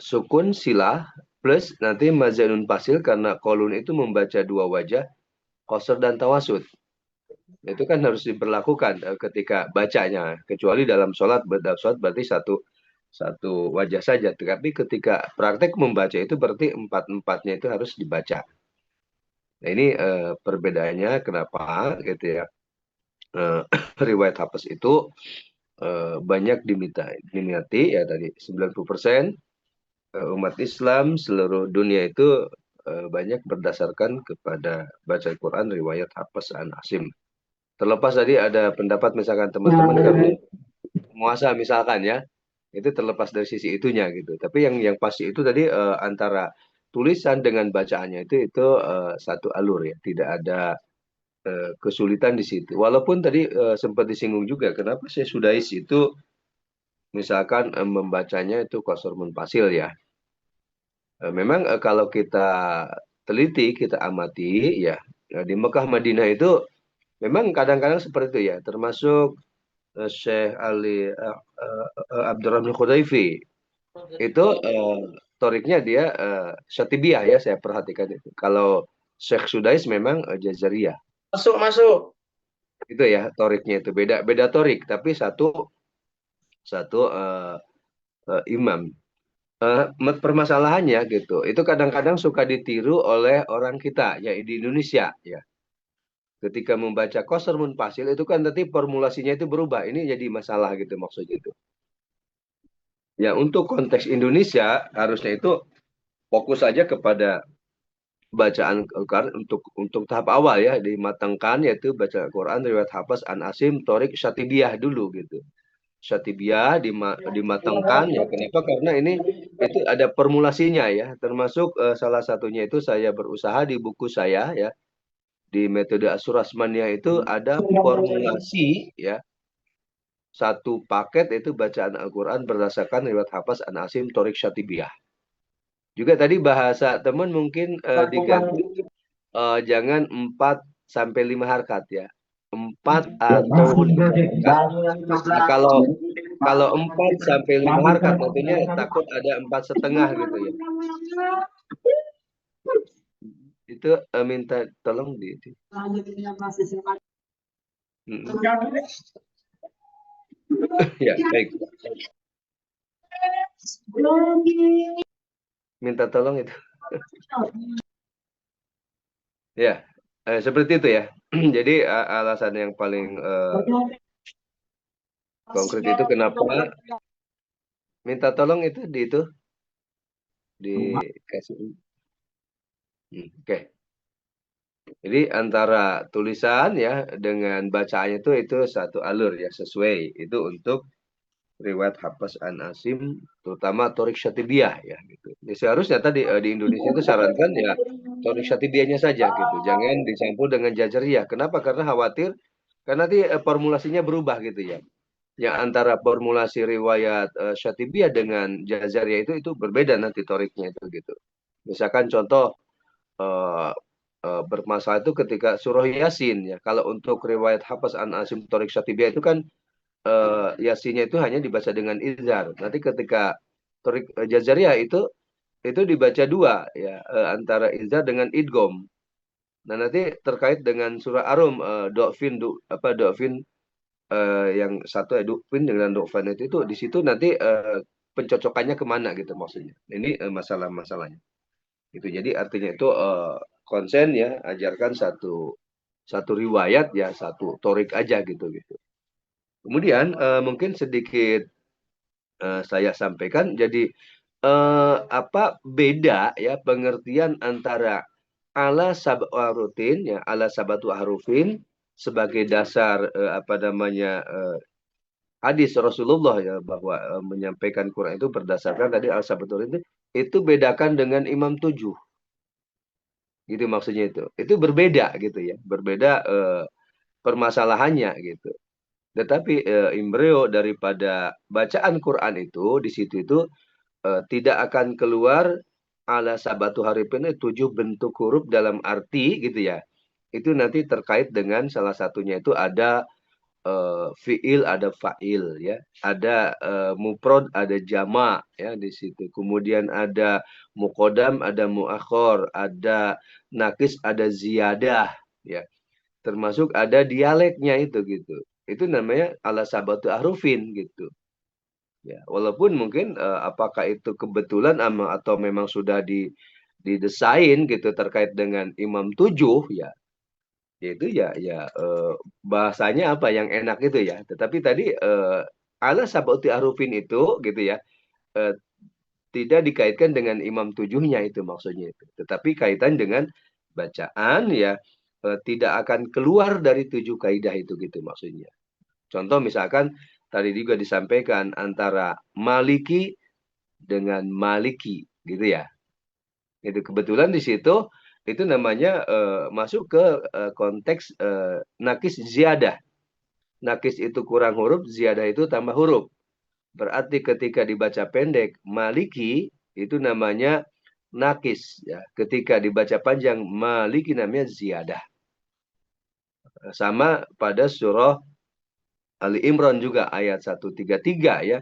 Sukun silah plus nanti mazanun pasil karena kolun itu membaca 2 wajah, qasr dan tawasud. Itu kan harus diberlakukan ketika bacanya, kecuali dalam sholat berarti satu wajah saja. Tapi ketika praktek membaca itu berarti 4-4-nya itu harus dibaca. Nah ini perbedaannya kenapa gitu ya. Riwayat Hafs itu banyak diminati ya tadi 90% umat Islam seluruh dunia itu banyak berdasarkan kepada baca Quran riwayat Hafs an Asim. Terlepas tadi ada pendapat misalkan teman-teman karena muasa misalkan ya, itu terlepas dari sisi itunya gitu. Tapi yang pasti itu tadi antara tulisan dengan bacaannya itu satu alur ya, tidak ada kesulitan di situ. Walaupun tadi sempat disinggung juga, kenapa Syekh Sudais itu misalkan membacanya itu qasr munfasil ya. Memang kalau kita teliti, kita amati ya, di Mekah Madinah itu memang kadang-kadang seperti itu ya, termasuk Syekh Ali Abdurrahman Khudaifi itu toriknya dia Syatibiyah ya, saya perhatikan itu. Kalau Syekh Sudais memang Jazariyah. Masuk. Itu ya toriknya itu beda torik tapi satu imam. Permasalahannya gitu, itu kadang-kadang suka ditiru oleh orang kita ya di Indonesia ya. Ketika membaca qasr munfasil itu kan nanti formulasinya itu berubah. Ini jadi masalah gitu maksudnya itu. Ya untuk konteks Indonesia harusnya itu fokus saja kepada bacaan Al-Quran untuk tahap awal ya dimatangkan, yaitu baca Al-Quran riwayat Hafs an Asim Torik Syatibiyah dulu gitu. Syatibiyah dimatangkan ya, kenapa? Karena ini itu ada formulasinya ya, termasuk salah satunya itu saya berusaha di buku saya ya, di metode Asyur-Asmaniyah itu ada formulasi ya, satu paket itu bacaan Al-Quran berdasarkan riwayat Hafs an Asim Torik Syatibiyah. Juga tadi bahasa teman mungkin diganti jangan 4 sampai 5 harkat ya. 4 atau 5 harkat. Nah, kalau 4 sampai 5 harkat nantinya takut ada 4,5 gitu ya. Itu minta tolong di ya, baik. Minta tolong itu. Ya, seperti itu ya. Jadi alasan yang paling konkret itu kenapa minta tolong itu dikasih. Oke. Jadi antara tulisan ya dengan bacaannya itu satu alur ya, sesuai. Itu untuk riwayat Hafs an Asim terutama Torik Syatibiyah ya gitu. Jadi seharusnya tadi di Indonesia itu sarankan ya Torik Syatibiyahnya saja gitu. Jangan dicampur dengan Jazariyah. Kenapa? Karena khawatir karena nanti formulasinya berubah gitu ya. Yang antara formulasi riwayat Syatibiyah dengan Jazariyah itu berbeda nanti toriknya itu gitu. Misalkan contoh bermasalah itu ketika surah Yasin ya. Kalau untuk riwayat Hafs an Asim Torik Syatibiyah itu kan Yasinnya itu hanya dibaca dengan izhar. Nanti ketika Torik Jazariyah itu dibaca 2 ya, antara izhar dengan idgham. Nah, nanti terkait dengan surah Arum do'fin yang satu do'fin dengan do'fan itu di situ nanti pencocokannya kemana gitu maksudnya. Ini masalah-masalahnya. Gitu. Jadi artinya itu konsen ya, ajarkan satu satu riwayat ya satu torik aja gitu. Kemudian mungkin sedikit saya sampaikan. Jadi apa beda ya pengertian antara ala sab'arutin ya ala sabatu harufin sebagai dasar hadis Rasulullah ya bahwa menyampaikan Quran itu berdasarkan tadi al sabatu itu bedakan dengan imam 7 gitu maksudnya itu berbeda gitu ya berbeda permasalahannya gitu. Tetapi embrio daripada bacaan Quran itu di situ itu tidak akan keluar ala sabatu harifin 7 bentuk huruf dalam arti gitu ya. Itu nanti terkait dengan salah satunya itu ada fiil, ada fa'il ya. Ada mufrad, ada jama ya di situ. Kemudian ada muqaddam, ada muakhor, ada nakis, ada ziyadah ya. Termasuk ada dialeknya itu gitu. Itu namanya ala sabatu harufin gitu. Ya, walaupun mungkin apakah itu kebetulan atau memang sudah didesain gitu terkait dengan imam 7 ya. Itu ya bahasanya apa yang enak itu ya. Tetapi tadi ala sabati harufin itu gitu ya. Tidak dikaitkan dengan imam 7-nya itu maksudnya itu. Tetapi kaitan dengan bacaan ya tidak akan keluar dari 7 kaidah itu gitu maksudnya. Contoh misalkan tadi juga disampaikan antara maliki dengan maliki gitu ya. Itu kebetulan di situ itu namanya masuk ke konteks nakis ziyadah. Nakis itu kurang huruf, ziyadah itu tambah huruf. Berarti ketika dibaca pendek maliki itu namanya nakis ya. Ketika dibaca panjang maliki namanya ziyadah. Sama pada surah Ali Imran juga ayat 133 ya.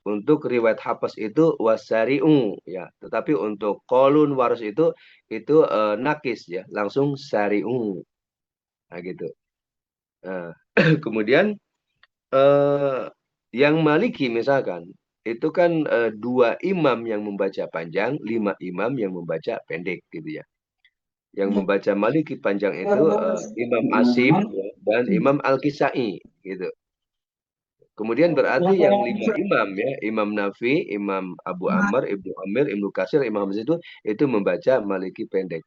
Untuk riwayat Hafs itu wasari'u ya. Tetapi untuk qalun waris itu nakis ya, langsung sari'u. Nah gitu. Kemudian yang maliki misalkan itu kan 2 imam yang membaca panjang, 5 imam yang membaca pendek gitu ya. Yang membaca maliki panjang itu Imam Asim dan Imam Al-Kisai gitu. Kemudian berarti yang 5 imam ya, Imam Nafi, Imam Abu Amr, Ibnu Amir, Ibnu Katsir, Imam Hamzah itu membaca maliki pendek.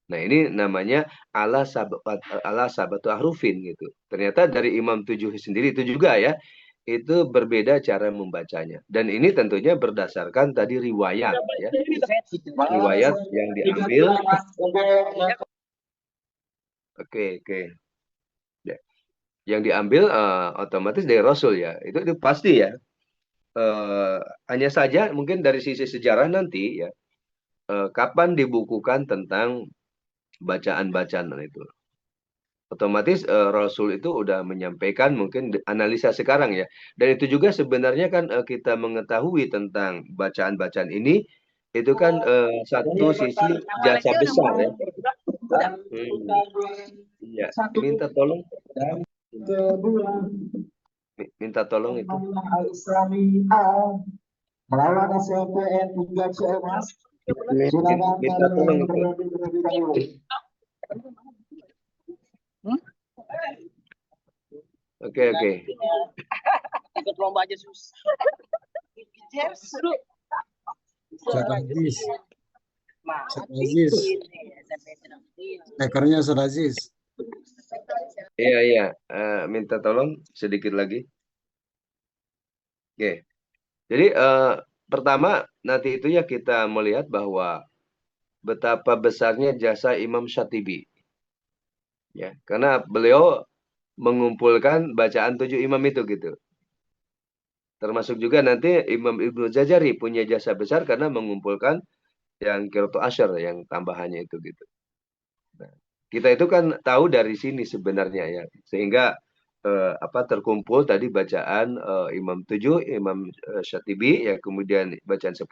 Nah, ini namanya ala sabatu ahrufin gitu. Ternyata dari Imam 7 sendiri itu juga ya, itu berbeda cara membacanya. Dan ini tentunya berdasarkan tadi riwayat ya. Riwayat yang diambil. Oke. Ya. Yang diambil otomatis dari Rasul ya. Itu pasti ya. Hanya saja mungkin dari sisi sejarah nanti ya. Kapan dibukukan tentang bacaan-bacaan itu. Otomatis Rasul itu udah menyampaikan mungkin analisa sekarang ya. Dan itu juga sebenarnya kan kita mengetahui tentang bacaan-bacaan ini itu kan satu sisi jasa besar ya. Iya, minta tolong. Minta tolong itu. Minta tolong itu. Oke. Ikut lomba aja sus. Aziz. Ekornya Ustaz Aziz. Iya. Minta tolong sedikit lagi. Oke. Jadi pertama nanti itu ya kita melihat bahwa betapa besarnya jasa Imam Syatibi. Ya, karena beliau mengumpulkan bacaan 7 imam itu gitu. Termasuk juga nanti Imam Ibnu Jazari punya jasa besar karena mengumpulkan yang qiraatu asyar yang tambahannya itu gitu. Nah, kita itu kan tahu dari sini sebenarnya ya. Sehingga terkumpul tadi bacaan Imam 7, Imam Syatibi ya, kemudian bacaan 10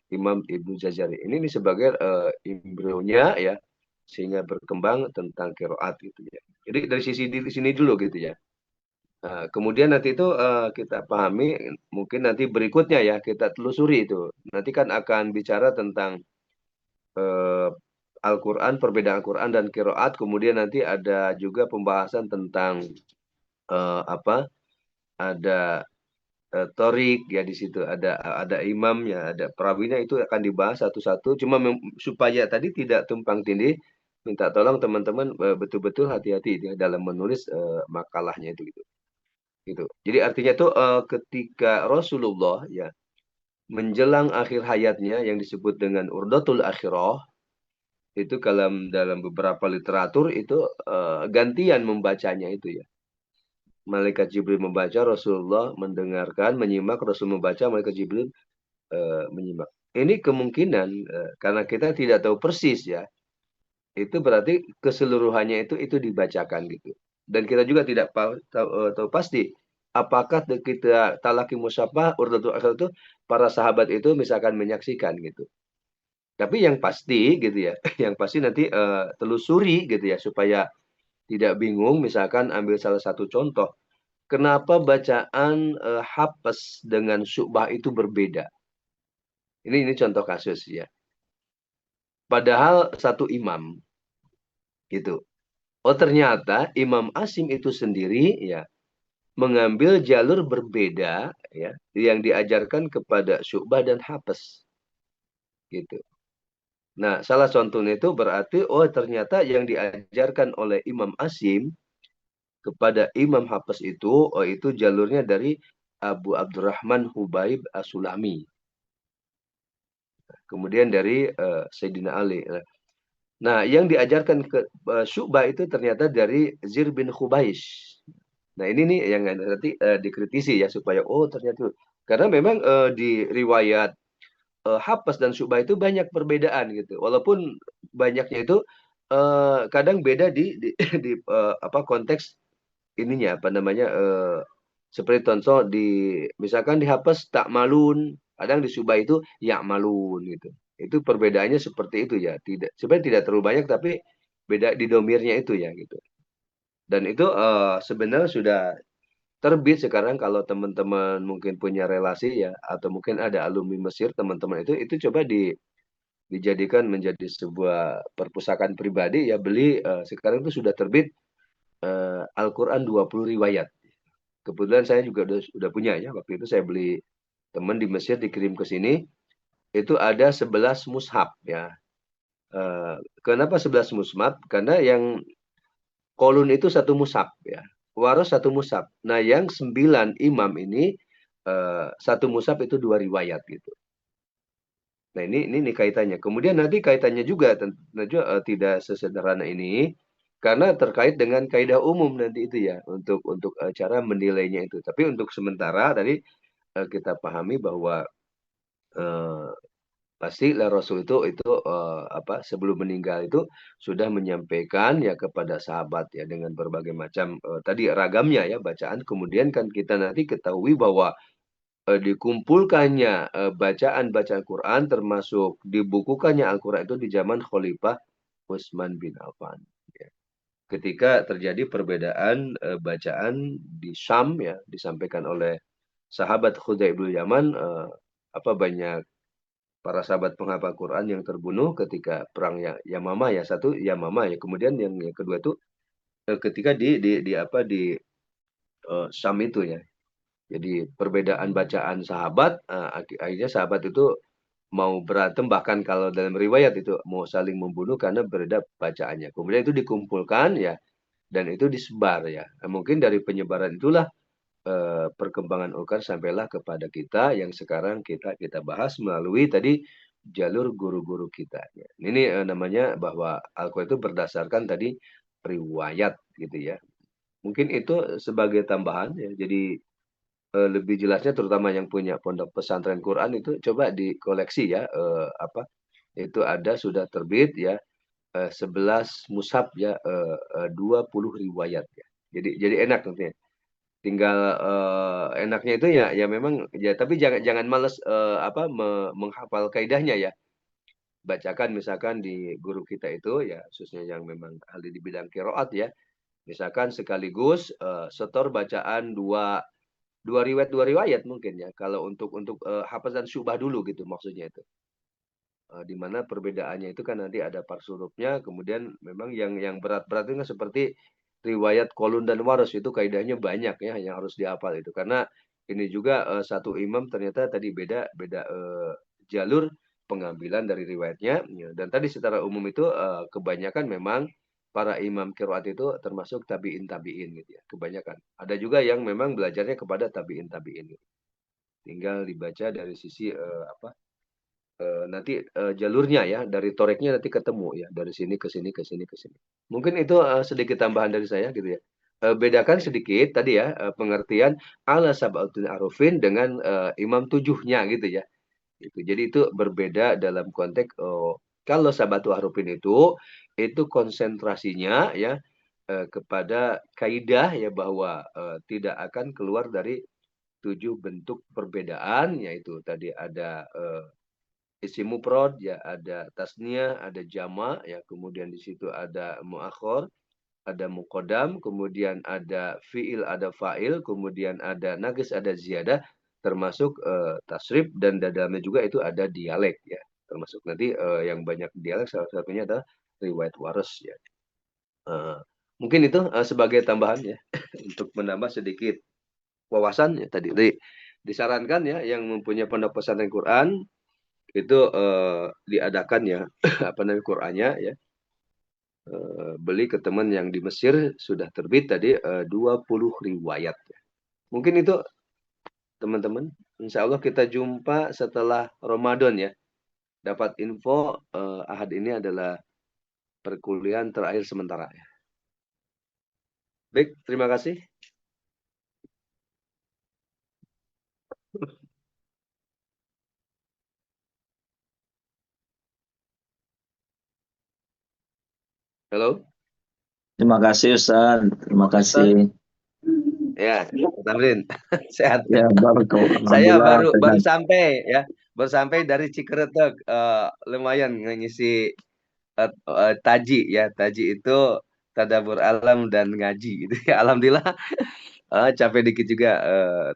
Imam Ibnu Jazari. Ini sebagai embrionya ya, sehingga berkembang tentang qiraat gitu ya. Jadi dari sini dulu gitu ya. Kemudian nanti itu kita pahami, mungkin nanti berikutnya ya kita telusuri itu. Nanti kan akan bicara tentang Al-Quran, perbedaan Al-Quran dan qiraat, kemudian nanti ada juga pembahasan tentang ada torik ya, di situ ada imam ya, ada perawinya, itu akan dibahas satu-satu. Cuma supaya tadi tidak tumpang tindih, minta tolong teman-teman betul-betul hati-hati ya dalam menulis makalahnya itu gitu. Jadi artinya tuh ketika Rasulullah ya menjelang akhir hayatnya yang disebut dengan urdatul akhirah, itu dalam beberapa literatur itu gantian membacanya itu ya. Malaikat Jibril membaca, Rasulullah mendengarkan, menyimak, Rasul membaca, malaikat Jibril menyimak. Ini kemungkinan karena kita tidak tahu persis ya, itu berarti keseluruhannya itu dibacakan gitu. Dan kita juga tidak tahu pasti apakah kita talaki musyafah urdatul akhir itu para sahabat itu misalkan menyaksikan gitu. Tapi yang pasti gitu ya, yang pasti nanti telusuri gitu ya supaya tidak bingung. Misalkan ambil salah satu contoh, kenapa bacaan Hafs dengan Syu'bah itu berbeda? Ini contoh kasus ya. Padahal satu imam gitu. Oh ternyata Imam Asim itu sendiri ya mengambil jalur berbeda ya yang diajarkan kepada Syu'bah dan Hafs gitu. Nah, salah contohnya itu berarti ternyata yang diajarkan oleh Imam Asim kepada Imam Hafs itu itu jalurnya dari Abu Abdurrahman Hubaib As-Sulami. Kemudian dari Sayyidina Ali. Nah, yang diajarkan ke Syu'bah itu ternyata dari Zir bin Khubaish. Nah, ini nih yang nanti dikritisi ya supaya ternyata, karena memang di riwayat Hafs dan Syu'bah itu banyak perbedaan gitu. Walaupun banyaknya itu kadang beda di konteks ininya seperti contoh misalkan di Hafs tak malun, kadang di Syu'bah itu ya malun gitu. Itu perbedaannya seperti itu ya. Sebenarnya tidak terlalu banyak tapi beda di domirnya itu ya gitu. Dan itu sebenarnya sudah terbit sekarang. Kalau teman-teman mungkin punya relasi ya, atau mungkin ada alumni Mesir, teman-teman itu coba dijadikan menjadi sebuah perpustakaan pribadi ya, beli sekarang itu sudah terbit Al-Quran 20 riwayat. Kebetulan saya juga udah punya ya, waktu itu saya beli, teman di Mesir dikirim ke sini, itu ada 11 mushaf ya. Kenapa 11 mushaf? Karena yang kolun itu satu mushaf ya. Waros satu mushaf. Nah, yang 9 imam ini satu mushaf itu 2 riwayat gitu. Nah, ini kaitannya. Kemudian nanti kaitannya juga tentu tidak sesederhana ini karena terkait dengan kaidah umum nanti itu ya untuk cara menilainya itu. Tapi untuk sementara tadi kita pahami bahwa pasti Rasul itu sebelum meninggal itu sudah menyampaikan ya kepada sahabat ya dengan berbagai macam tadi ragamnya ya bacaan. Kemudian kan kita nanti ketahui bahwa dikumpulkannya bacaan-bacaan Quran termasuk dibukukannya Al-Quran itu di zaman Khalifah Utsman bin Affan. Ya. Ketika terjadi perbedaan bacaan di Syam ya, disampaikan oleh sahabat Khuzaibul Yaman, banyak para sahabat penghafal Quran yang terbunuh ketika perang Yamamah ya, satu Yamamah ya, kemudian yang kedua itu ketika di Syam itu ya. Jadi perbedaan bacaan sahabat, akhirnya sahabat itu mau berantem, bahkan kalau dalam riwayat itu mau saling membunuh karena berbeda bacaannya. Kemudian itu dikumpulkan ya, dan itu disebar ya. Mungkin dari penyebaran itulah perkembangan Al-Quran sampailah kepada kita yang sekarang kita bahas melalui tadi jalur guru-guru kita. Ya. Ini namanya bahwa Al-Quran itu berdasarkan tadi riwayat gitu ya. Mungkin itu sebagai tambahan ya. Jadi lebih jelasnya terutama yang punya pondok pesantren Quran itu coba dikoleksi ya itu ada sudah terbit ya 11 mushaf ya 20 riwayat ya. Jadi enak nanti. Tinggal enaknya itu ya memang ya, tapi jangan males menghafal kaidahnya ya. Bacakan misalkan di guru kita itu ya khususnya yang memang ahli di bidang qiraat ya. Misalkan sekaligus setor bacaan dua riwayat mungkin ya, kalau untuk Hafs dan Syu'bah dulu gitu maksudnya itu. Di mana perbedaannya itu kan nanti ada parsurufnya, kemudian memang yang berat-berat itu kan seperti riwayat Qolun dan Waras itu kaidahnya banyak ya yang harus dihafal itu. Karena ini juga satu imam ternyata tadi beda jalur pengambilan dari riwayatnya ya. Dan tadi secara umum itu kebanyakan memang para imam qiraat itu termasuk tabiin gitu ya, kebanyakan. Ada juga yang memang belajarnya kepada tabiin gitu. Tinggal dibaca dari sisi nanti jalurnya ya, dari toreknya nanti ketemu ya, dari sini ke sini ke sini ke sini. Mungkin itu sedikit tambahan dari saya gitu ya. Bedakan sedikit tadi ya pengertian ala sab'atul arufin dengan imam tujuhnya gitu ya. Jadi itu berbeda dalam konteks kalau sab'atul arufin itu konsentrasinya ya kepada kaidah ya bahwa tidak akan keluar dari 7 bentuk perbedaan, yaitu tadi ada isim mufrad ya, ada tasniyah, ada jama ya, kemudian di situ ada muakhor, ada muqaddam, kemudian ada fiil, ada fa'il, kemudian ada naqis, ada ziyadah, termasuk tasrif, dan dalamnya juga itu ada dialek ya, termasuk nanti yang banyak dialek salah satunya adalah riwayat waras ya. Mungkin itu sebagai tambahan ya untuk menambah sedikit wawasan ya. Tadi disarankan ya yang mempunyai pondok pesantren Quran itu diadakan ya apa namanya Qur'annya ya, beli ke teman yang di Mesir sudah terbit tadi 20 riwayat ya. Mungkin itu teman-teman, insya Allah kita jumpa setelah Ramadan ya. Dapat info Ahad ini adalah perkuliahan terakhir sementara ya. Baik, terima kasih. Halo. Terima kasih Ustaz. Terima kasih. Ya, Tamrin. Sehat. Ya, Saya baru sampai ya. Baru sampai dari Cikeretek. Lumayan ngisi taji ya. Taji itu tadabur alam dan ngaji gitu ya. Alhamdulillah capek dikit juga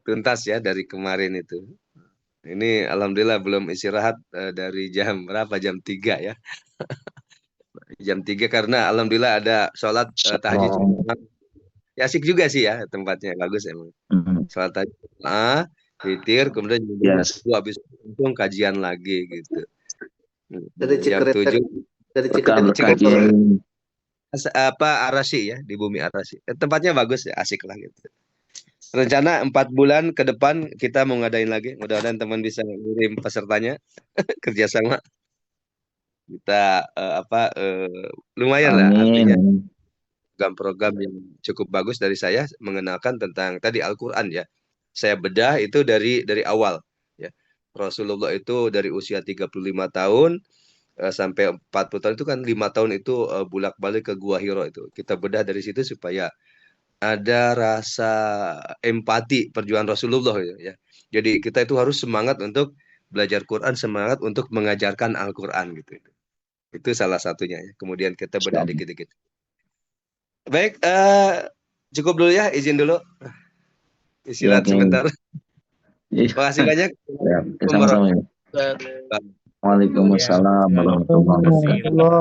tuntas ya dari kemarin itu. Ini alhamdulillah belum istirahat dari jam berapa? Jam 3 ya. Jam 3 karena alhamdulillah ada sholat tahajud. Ya, asik juga sih ya tempatnya, bagus emang. Sholat tahajud, witir, kemudian habis langsung kajian lagi gitu. Dari Jam 7 dari Cikeretek Arasi ya, di bumi Arasi. Tempatnya bagus ya, asik lah gitu. Rencana 4 bulan ke depan kita mau ngadain lagi. Mudah-mudahan teman bisa ngirim pesertanya kerjasama. Kita lumayan lah artinya program-program yang cukup bagus dari saya mengenalkan tentang tadi Al-Qur'an ya. Saya bedah itu dari awal ya. Rasulullah itu dari usia 35 tahun sampai 40 tahun itu kan 5 tahun itu bolak-balik ke Gua Hiro itu. Kita bedah dari situ supaya ada rasa empati perjuangan Rasulullah ya. Jadi kita itu harus semangat untuk belajar Quran, semangat untuk mengajarkan Al-Qur'an gitu. Itu salah satunya ya. Kemudian kita bedah dikit-dikit. Baik, cukup dulu ya, izin dulu. Istirahat sebentar. Terima kasih banyak. Waalaikumsalam warahmatullahi wabarakatuh.